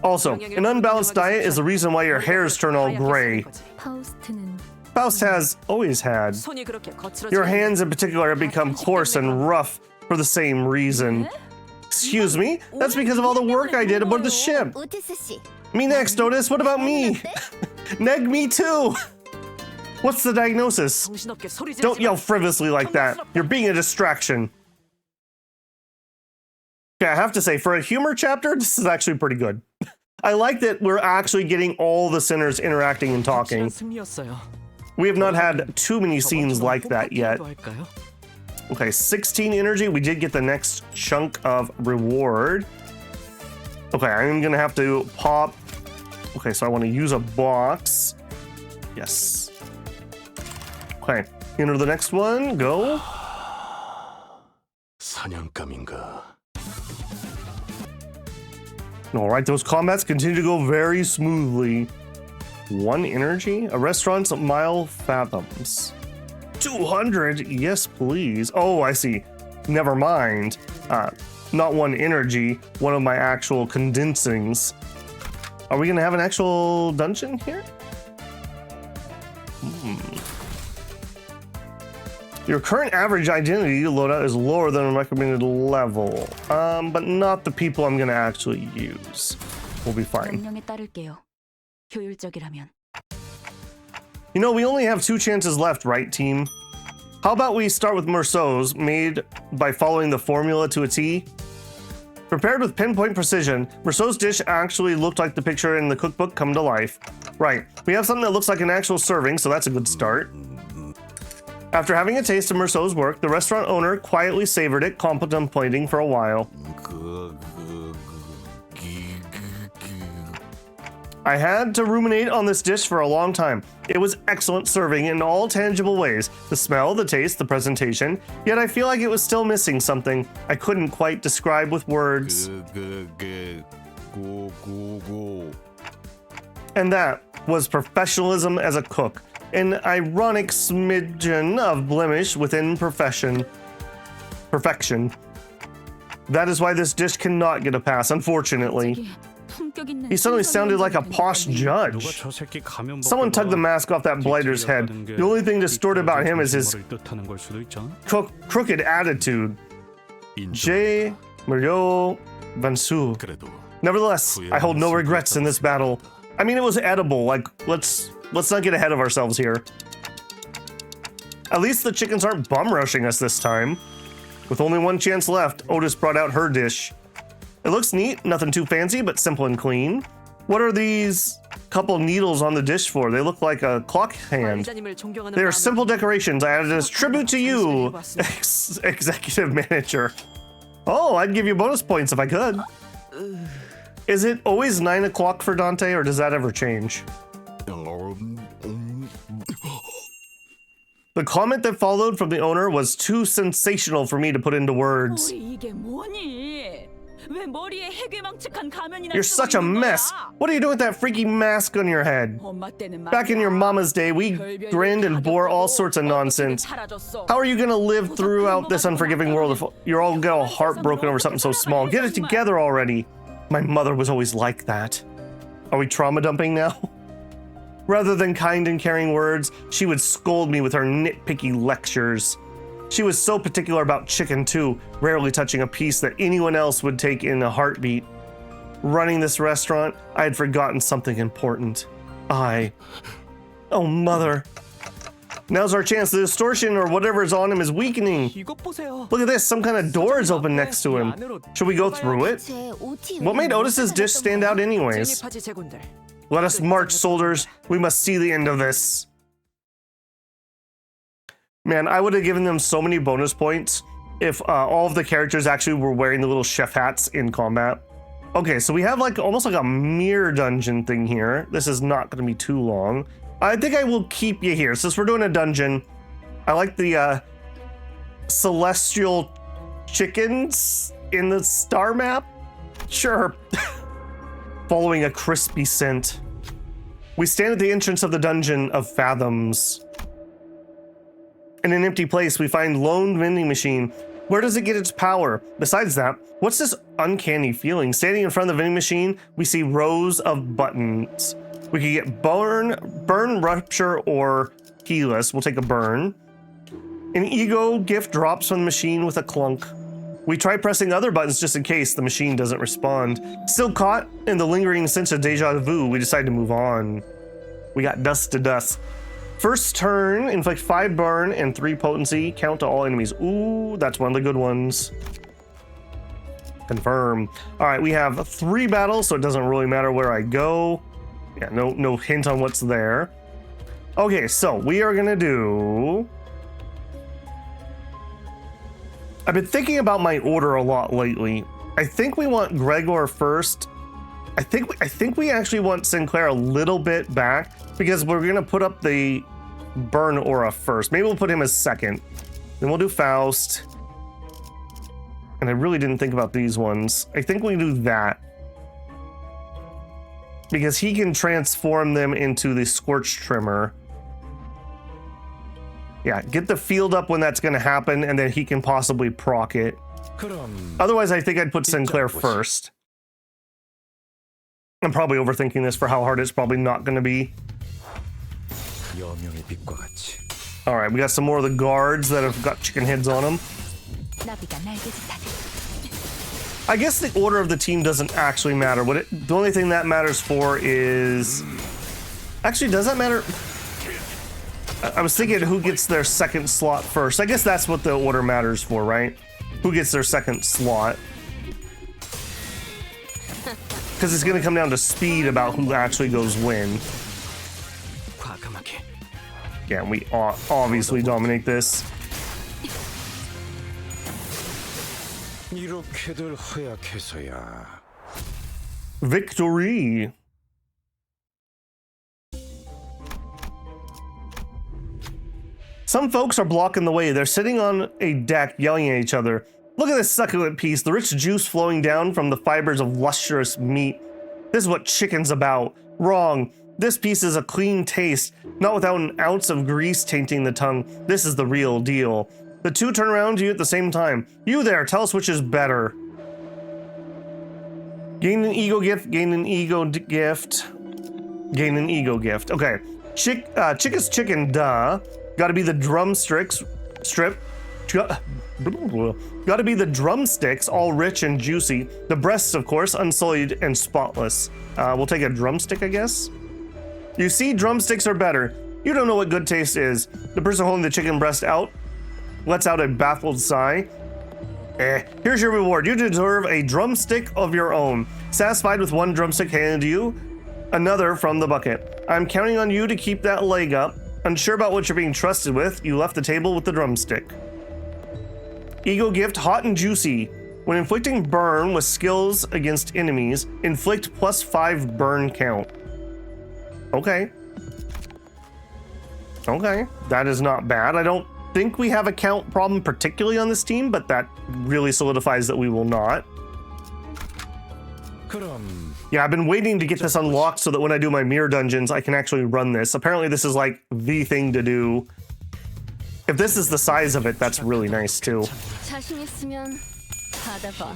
Also, an unbalanced diet is the reason why your hairs turn all gray. Faust has always had. Your hands in particular have become coarse and rough for the same reason. Excuse me? That's because of all the work I did aboard the ship. Me next, Otis. What about me? Neg me too. What's the diagnosis? Don't yell frivolously like that. You're being a distraction. Okay, I have to say, for a humor chapter, this is actually pretty good. I like that we're actually getting all the sinners interacting and talking. We have not had too many scenes like that yet. Okay, 16 energy. We did get the next chunk of reward. Okay, I'm gonna have to pop. Okay, so I want to use a box. Yes. Okay, enter the next one. Go. All right, those combats continue to go very smoothly. 1 energy? A restaurant's mile fathoms. 200? Yes, please. Oh, I see. Never mind. Not 1 energy, one of my actual condensings. Are we gonna have an actual dungeon here? Your current average identity loadout is lower than a recommended level, but not the people I'm gonna actually use. We'll be fine. You know, we only have 2 chances left, right, team? How about we start with Merceau's, made by following the formula to a T? Prepared with pinpoint precision, Merceau's dish actually looked like the picture in the cookbook come to life. Right, we have something that looks like an actual serving, so that's a good start. After having a taste of Merceau's work, the restaurant owner quietly savored it, contemplating for a while. I had to ruminate on this dish for a long time. It was excellent serving in all tangible ways. The smell, the taste, the presentation. Yet I feel like it was still missing something I couldn't quite describe with words. And that was professionalism as a cook. An ironic smidgen of blemish within perfection. That is why this dish cannot get a pass, unfortunately. He suddenly sounded like a posh judge. Someone tugged the mask off that blighter's head. The only thing distorted about him is his crooked attitude. J. Mario Vansu. Nevertheless, I hold no regrets in this battle. I mean, it was edible. Like, let's not get ahead of ourselves here. At least the chickens aren't bum rushing us this time. With only 1 chance left, Otis brought out her dish. It looks neat, nothing too fancy, but simple and clean. What are these couple needles on the dish for? They look like a clock hand. They are simple decorations I added as tribute to you, executive manager. Oh, I'd give you bonus points if I could. Is it always 9 o'clock for Dante, or does that ever change? The comment that followed from the owner was too sensational for me to put into words. You're such a mess. What are you doing with that freaky mask on your head? Back in your mama's day, we grinned and bore all sorts of nonsense. How are you gonna live throughout this unforgiving world if you're all gonna heartbroken over something so small? Get it together already. My mother was always like that. Are we trauma dumping now? Rather than kind and caring words, she would scold me with her nitpicky lectures. She was so particular about chicken too, rarely touching a piece that anyone else would take in a heartbeat. Running this restaurant, I had forgotten something important. Oh mother. Now's our chance. The distortion or whatever is on him is weakening. Look at this, some kind of door is open next to him. Should we go through it? What made Otis's dish stand out anyways? Let us march, soldiers. We must see the end of this. Man, I would have given them so many bonus points if all of the characters actually were wearing the little chef hats in combat. Okay, so we have like almost like a mirror dungeon thing here. This is not going to be too long. I think I will keep you here since we're doing a dungeon. I like the celestial chickens in the star map. Sure. Following a crispy scent. We stand at the entrance of the dungeon of fathoms. In an empty place, we find lone vending machine. Where does it get its power? Besides that, what's this uncanny feeling? Standing in front of the vending machine, we see rows of buttons. We could get burn, rupture, or keyless. We'll take a burn. An ego gift drops from the machine with a clunk. We try pressing other buttons just in case the machine doesn't respond. Still caught in the lingering sense of deja vu, we decide to move on. We got dust to dust. First turn, inflict 5 burn and 3 potency. Count to all enemies. Ooh, that's one of the good ones. Confirm. All right, we have 3 battles, so it doesn't really matter where I go. Yeah, no hint on what's there. Okay, so we are gonna do... I've been thinking about my order a lot lately. I think we want Gregor first. I think we actually want Sinclair a little bit back because we're gonna put up the burn aura first. Maybe we'll put him as second. Then we'll do Faust. And I really didn't think about these ones. I think we do that. Because he can transform them into the Scorch Trimmer. Yeah, get the field up when that's gonna happen, and then he can possibly proc it. Otherwise, I think I'd put Sinclair first. I'm probably overthinking this for how hard it's probably not gonna be. All right, we got some more of the guards that have got chicken heads on them. I guess the order of the team doesn't actually matter. The only thing that matters for is... Actually, does that matter? I was thinking who gets their second slot first. I guess that's what the order matters for, right? Who gets their second slot. Because it's going to come down to speed about who actually goes when. Yeah, we obviously dominate this. Victory! Some folks are blocking the way. They're sitting on a deck yelling at each other. Look at this succulent piece, the rich juice flowing down from the fibers of lustrous meat. This is what chicken's about. Wrong. This piece is a clean taste, not without an ounce of grease tainting the tongue. This is the real deal. The two turn around to you at the same time. You there, tell us which is better. Gain an ego gift, gain an ego gift, gain an ego gift. Okay, chick is chicken, duh. Gotta be the drumsticks, gotta be the drumsticks, all rich and juicy. The breasts, of course, unsullied and spotless. We'll take a drumstick, I guess. You see, drumsticks are better. You don't know what good taste is. The person holding the chicken breast out lets out a baffled sigh. Here's your reward. You deserve a drumstick of your own. Satisfied with one drumstick handed to you, another from the bucket. I'm counting on you to keep that leg up. Unsure about what you're being trusted with, you left the table with the drumstick. Ego gift, hot and juicy. When inflicting burn with skills against enemies, inflict +5 burn count. Okay. Okay, that is not bad. I don't think we have a count problem particularly on this team, but that really solidifies that we will not. Yeah, I've been waiting to get this unlocked so that when I do my mirror dungeons, I can actually run this. Apparently this is like the thing to do. If this is the size of it, that's really nice too.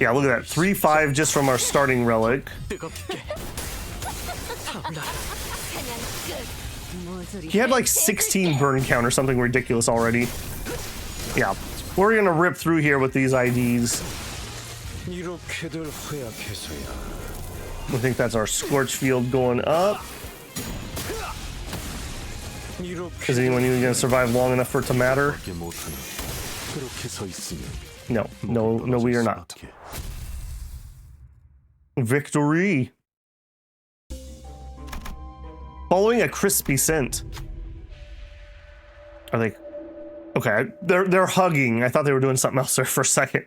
Yeah, look at that. 3-5 just from our starting relic. He had like 16 burn count or something ridiculous already. Yeah, we're gonna rip through here with these IDs. I think that's our scorch field going up. Is anyone even gonna survive long enough for it to matter? No, we are not. Victory. Following a crispy scent. Are they? Okay, they're hugging. I thought they were doing something else there for a second.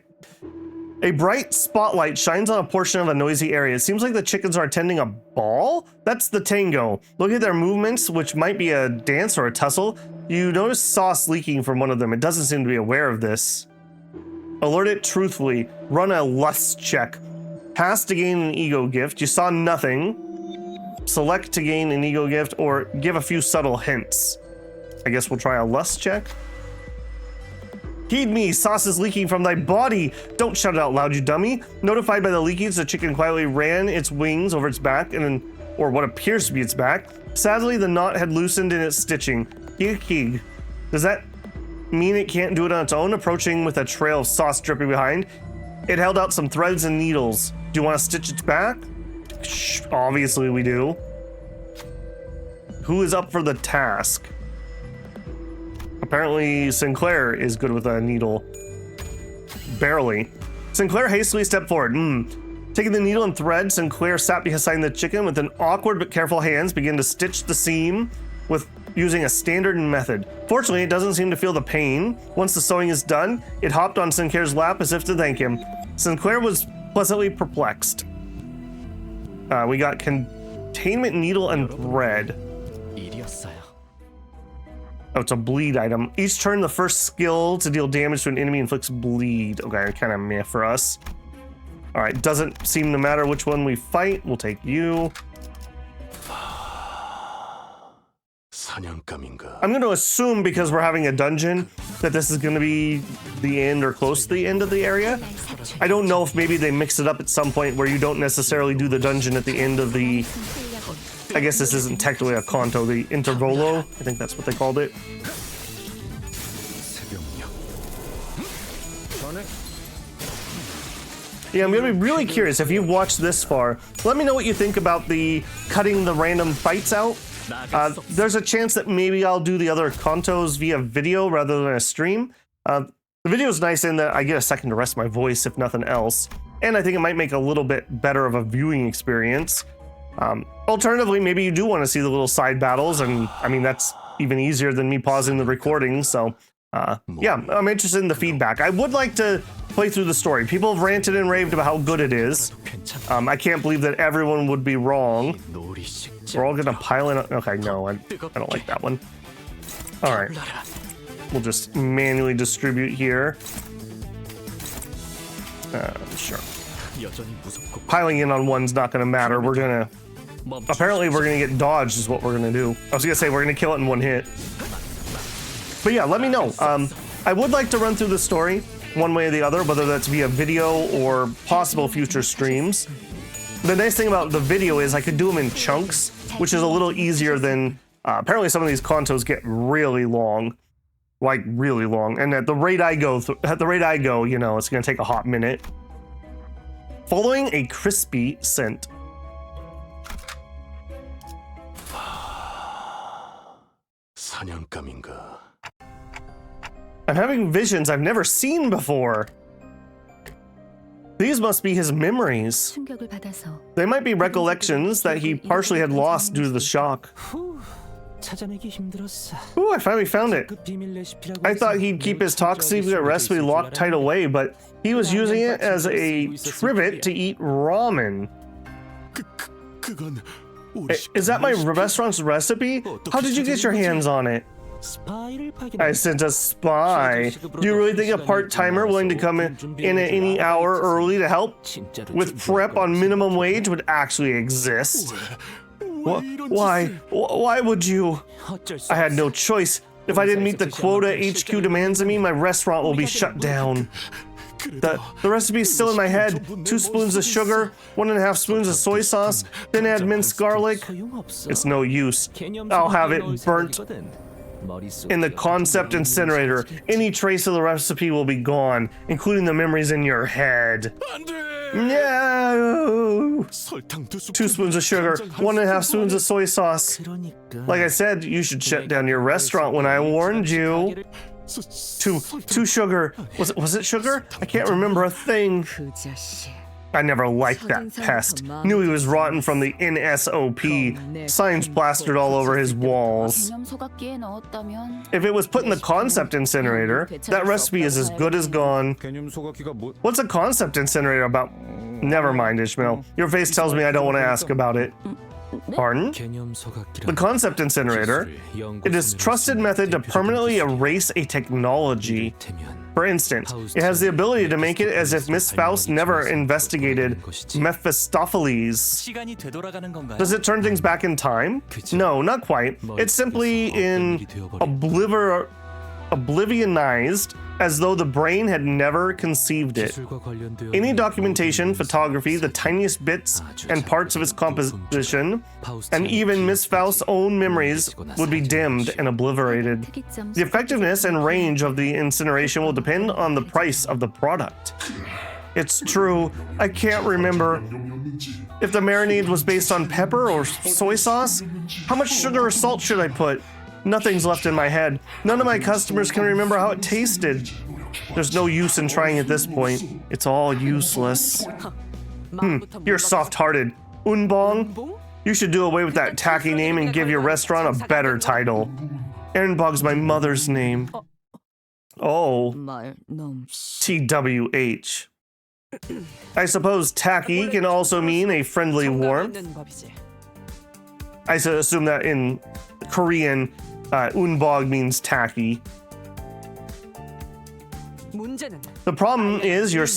A bright spotlight shines on a portion of a noisy area. It seems like the chickens are attending a ball? That's the tango. Look at their movements, which might be a dance or a tussle. You notice sauce leaking from one of them. It doesn't seem to be aware of this. Alert it truthfully. Run a lust check. Pass to gain an ego gift. You saw nothing. Select to gain an ego gift or give a few subtle hints. I guess we'll try a lust check. Heed me, sauce is leaking from thy body. Don't shout it out loud, you dummy. Notified by the leakage, the chicken quietly ran its wings over its back or what appears to be its back. Sadly, the knot had loosened in its stitching. Kig. Does that mean it can't do it on its own? Approaching with a trail of sauce dripping behind, it held out some threads and needles. Do you want to stitch its back? Obviously we do. Who is up for the task? Apparently Sinclair is good with a needle. Barely. Sinclair hastily stepped forward. Taking the needle and thread, Sinclair sat behind the chicken with an awkward but careful hands, began to stitch the seam with using a standard method. Fortunately, it doesn't seem to feel the pain. Once the sewing is done, it hopped on Sinclair's lap as if to thank him. Sinclair was pleasantly perplexed. We got containment needle and thread. Oh, it's a bleed item. Each turn, the first skill to deal damage to an enemy inflicts bleed. Okay, kind of meh for us. All right, doesn't seem to matter which one we fight. We'll take you. I'm going to assume, because we're having a dungeon, that this is going to be the end or close to the end of the area. I don't know if maybe they mix it up at some point where you don't necessarily do the dungeon at the end of the... I guess this isn't technically a Kanto, the Intervallo. I think that's what they called it. Yeah, I'm going to be really curious if you've watched this far. Let me know what you think about the cutting the random fights out. There's a chance that maybe I'll do the other Kantos via video rather than a stream. The video is nice in that I get a second to rest my voice, if nothing else. And I think it might make a little bit better of a viewing experience. Alternatively, maybe you do want to see the little side battles, and I mean, that's even easier than me pausing the recording. So, yeah, I'm interested in the feedback. I would like to play through the story. People have ranted and raved about how good it is. I can't believe that everyone would be wrong. We're all gonna pile in. Okay, no, I don't like that one. All right, we'll just manually distribute here. Sure. Piling in on one's not gonna matter. We're gonna... Apparently we're gonna get dodged is what we're gonna do. I was gonna say we're gonna kill it in one hit. But yeah, let me know. I would like to run through the story one way or the other, whether that's via video or possible future streams. The nice thing about the video is I could do them in chunks, which is a little easier than... apparently some of these Kantos get really long. Like, really long. And at the rate I go, you know, it's gonna take a hot minute. Following a crispy scent. I'm having visions I've never seen before. These must be his memories. They might be recollections that he partially had lost due to the shock. Ooh, I finally found it. I thought he'd keep his top secret recipe locked tight away, but he was using it as a trivet to eat ramen. Is that my restaurant's recipe? How did you get your hands on it? I sent a spy. Do you really think a part-timer willing to come in at any hour early to help with prep on minimum wage would actually exist? Why would you? I had no choice. If I didn't meet the quota HQ demands of me, my restaurant will be shut down. The recipe is still in my head. 2 spoons of sugar, 1.5 spoons of soy sauce, then add minced garlic. It's no use. I'll have it burnt in the concept incinerator. Any trace of the recipe will be gone, including the memories in your head. No! 2 spoons of sugar, 1.5 spoons of soy sauce. Like I said, you should shut down your restaurant when I warned you. 2 sugar. Was it sugar? I can't remember a thing. I never liked that pest. Knew he was rotten from the NSOP. Signs plastered all over his walls. If it was put in the concept incinerator, that recipe is as good as gone. What's a concept incinerator about? Never mind, Ishmael. Your face tells me I don't want to ask about it. Pardon? The concept incinerator. It is a trusted method to permanently erase a technology. For instance, it has the ability to make it as if Miss Faust never investigated Mephistopheles. Does it turn things back in time? No, not quite. It's simply oblivionized, as though the brain had never conceived it. Any documentation, photography, the tiniest bits and parts of its composition, and even Miss Faust's own memories would be dimmed and obliterated. The effectiveness and range of the incineration will depend on the price of the product. It's true, I can't remember. If the marinade was based on pepper or soy sauce, how much sugar or salt should I put? Nothing's left in my head. None of my customers can remember how it tasted. There's no use in trying at this point. It's all useless. You're soft-hearted. Unbong? You should do away with that tacky name and give your restaurant a better title. Ernbog's my mother's name. Oh. TWH. I suppose tacky can also mean a friendly warmth. I assume that in Korean, unbog means tacky. The problem is your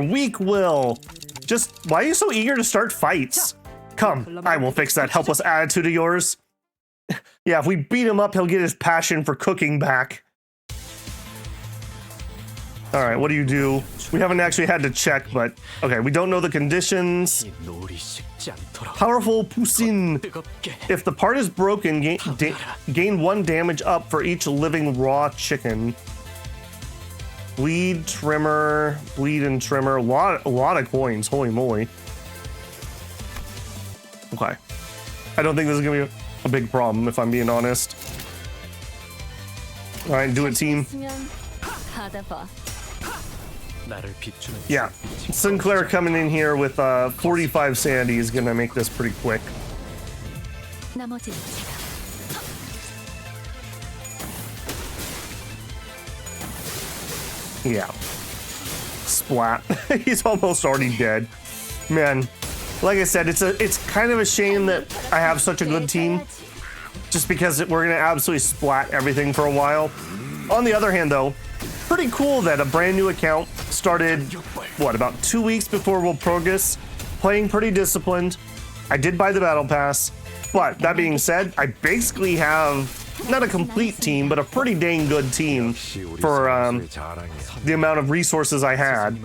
weak will. Just, why are you so eager to start fights? Come, I will fix that helpless attitude of yours. Yeah, if we beat him up, he'll get his passion for cooking back. All right, what do you do? We haven't actually had to check, but okay, we don't know the conditions. Powerful Pusin. If the part is broken, gain 1 damage up for each living raw chicken. Bleed and trimmer. A lot of coins. Holy moly. Okay. I don't think this is gonna be a big problem, if I'm being honest. All right, do it, team. Yeah, Sinclair coming in here with 45 sanity is gonna make this pretty quick. Yeah. Splat. He's almost already dead. Man, like I said, it's kind of a shame that I have such a good team, just because we're gonna absolutely splat everything for a while. On the other hand, though, pretty cool that a brand new account started, what, about 2 weeks before World Progress, playing pretty disciplined. I did buy the battle pass, but that being said, I basically have not a complete team, but a pretty dang good team for the amount of resources I had.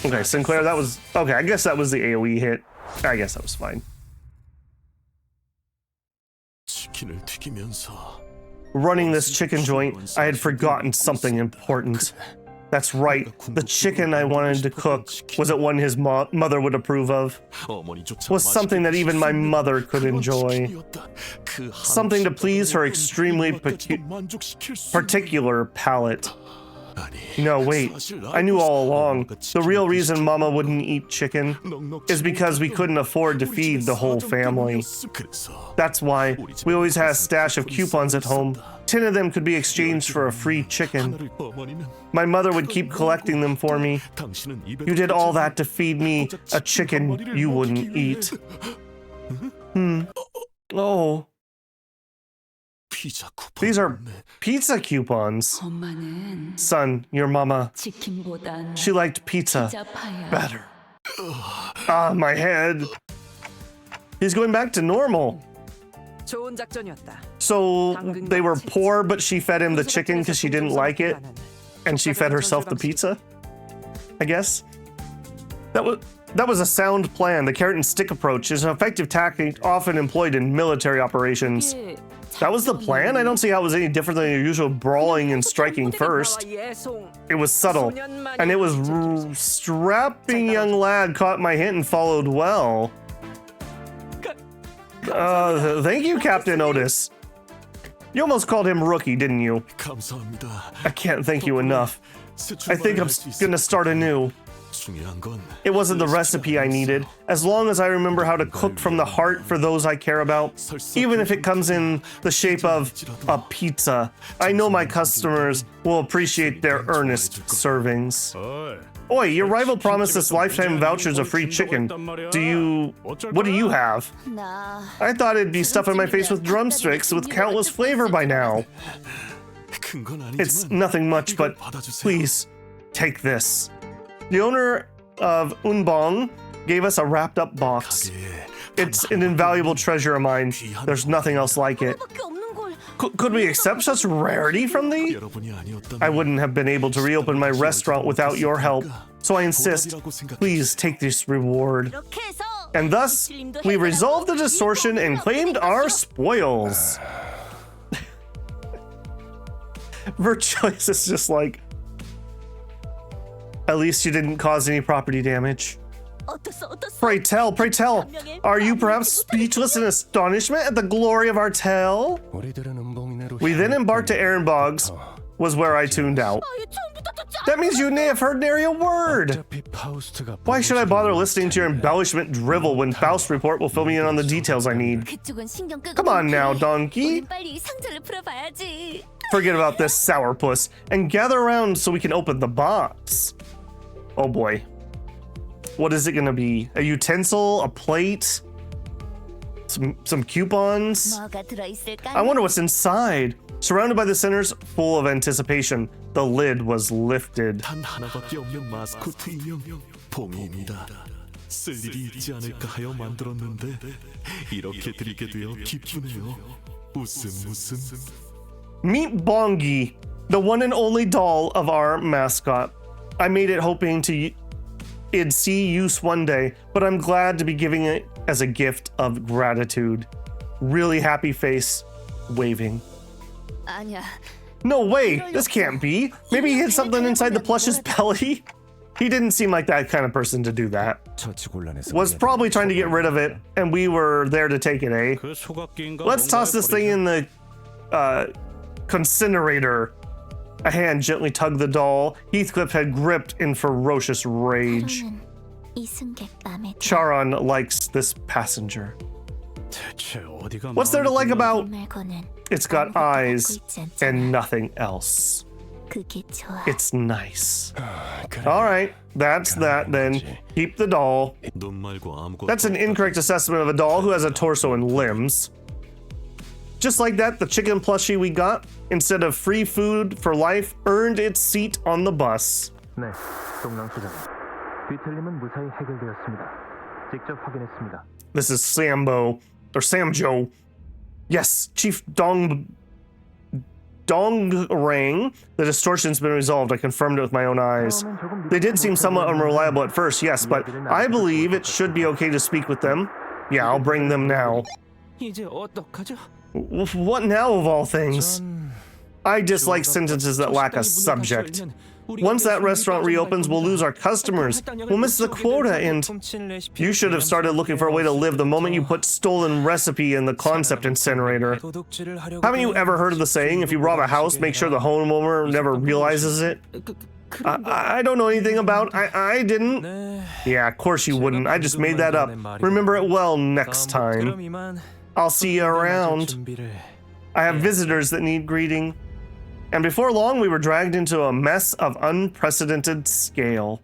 Okay, Sinclair, that was okay. I guess that was the AoE hit. I guess that was fine. Running this chicken joint, I had forgotten something important. That's right, the chicken I wanted to cook wasn't one his mother would approve of. Was something that even my mother could enjoy. Something to please her extremely particular palate. No, wait, I knew all along. The real reason Mama wouldn't eat chicken is because we couldn't afford to feed the whole family. That's why we always had a stash of coupons at home. 10 of them could be exchanged for a free chicken. My mother would keep collecting them for me. You did all that to feed me a chicken you wouldn't eat. Oh. These are pizza coupons. Son, your mama, she liked pizza better. Ah, my head. He's going back to normal. So they were poor, but she fed him the chicken because she didn't like it, and she fed herself the pizza, I guess. That was a sound plan. The carrot and stick approach is an effective tactic often employed in military operations. That was the plan? I don't see how it was any different than your usual brawling and striking first. It was subtle, and it was strapping young lad caught my hint and followed well. Thank you, Captain Otis. You almost called him rookie, didn't you? I can't thank you enough. I think I'm gonna start anew. It wasn't the recipe I needed, as long as I remember how to cook from the heart for those I care about, even if it comes in the shape of a pizza. I know my customers will appreciate their earnest servings. Oi, your rival promised us lifetime vouchers of free chicken. What do you have? I thought it'd be stuffing my face with drumsticks with countless flavor by now. It's nothing much, but please, take this. The owner of Unbong gave us a wrapped up box. It's an invaluable treasure of mine. There's nothing else like it. Could we accept such rarity from thee? I wouldn't have been able to reopen my restaurant without your help, so I insist, please take this reward. And thus, we resolved the distortion and claimed our spoils. Virchoice is just like, at least you didn't cause any property damage. Pray tell, are you perhaps speechless in astonishment at the glory of our tale? We then embarked to Ehrenbog's, was where I tuned out. That means you may have heard nary a word. Why should I bother listening to your embellishment drivel when Faust's report will fill me in on the details I need? Come on now, donkey. Forget about this sourpuss and gather around so we can open the box. Oh boy. What is it gonna be? A utensil? A plate? Some coupons? I wonder what's inside. Surrounded by the sinners, full of anticipation, the lid was lifted. Meet Bongi, the one and only doll of our mascot. I made it hoping it'd see use one day, but I'm glad to be giving it as a gift of gratitude. Really happy face, waving. No way, this can't be. Maybe he hid something inside the plush's belly? He didn't seem like that kind of person to do that. Was probably trying to get rid of it, and we were there to take it, eh? Let's toss this thing in the incinerator. A hand gently tugged the doll Heathcliff had gripped in ferocious rage. Charon likes this passenger. What's there to like about? It's got eyes and nothing else. It's nice. Alright, that's that then. Keep the doll. That's an incorrect assessment of a doll who has a torso and limbs. Just like that, the chicken plushie we got, instead of free food for life, earned its seat on the bus. This is Sambo, or Samjo. Yes, Chief Dongrang. The distortion's been resolved. I confirmed it with my own eyes. They did seem somewhat unreliable at first, yes, but I believe it should be okay to speak with them. Yeah, I'll bring them now. What now of all things? I dislike sentences that lack a subject. Once that restaurant reopens, we'll lose our customers. We'll miss the quota, and you should have started looking for a way to live the moment you put stolen recipe in the concept incinerator. Haven't you ever heard of the saying, if you rob a house, make sure the homeowner never realizes it? I don't know anything about... I didn't. Yeah, of course you wouldn't. I just made that up. Remember it well next time. I'll see you around. I have visitors that need greeting. And before long, we were dragged into a mess of unprecedented scale.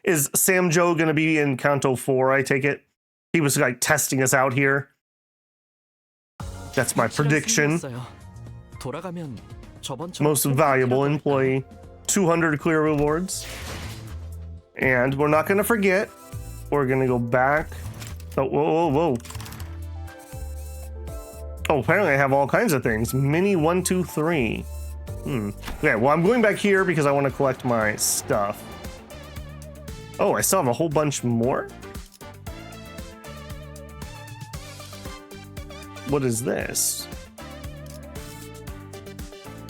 Is Samjo gonna be in Kanto 4, I take it? He was like testing us out here. That's my prediction. Most valuable employee. 200 clear rewards. And we're not gonna forget. We're gonna go back. Oh, whoa. Oh, apparently I have all kinds of things. Mini 1, 2, 3. Okay, well, I'm going back here because I want to collect my stuff. Oh, I still have a whole bunch more? What is this?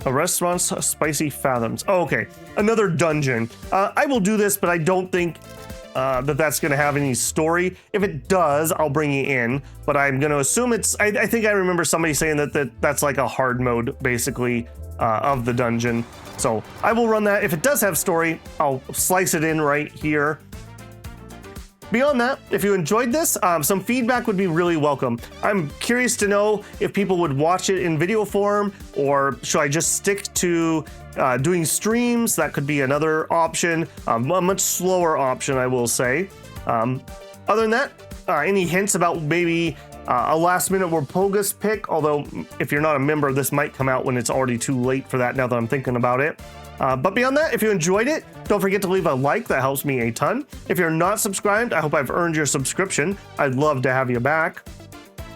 A restaurant's spicy fathoms. Oh, okay. Another dungeon. I will do this, but I don't think that's going to have any story. If it does, I'll bring you in, but I'm going to assume it's... I think I remember somebody saying that's like a hard mode, basically, of the dungeon. So I will run that. If it does have story, I'll slice it in right here. Beyond that, if you enjoyed this, some feedback would be really welcome. I'm curious to know if people would watch it in video form, or should I just stick to doing streams? That could be another option, a much slower option, I will say. Other than that, any hints about maybe a last minute Warpogus pick, although if you're not a member, this might come out when it's already too late for that now that I'm thinking about it. But beyond that, if you enjoyed it, don't forget to leave a like. That helps me a ton. If you're not subscribed, I hope I've earned your subscription. I'd love to have you back.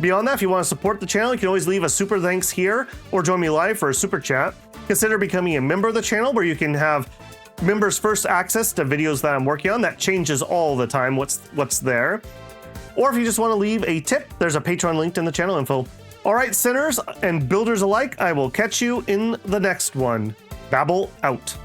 Beyond that, if you want to support the channel, you can always leave a super thanks here or join me live for a super chat. Consider becoming a member of the channel, where you can have members first access to videos that I'm working on. That changes all the time, what's there. Or if you just want to leave a tip, there's a Patreon linked in the channel info. All right, sinners and builders alike, I will catch you in the next one. Babble out.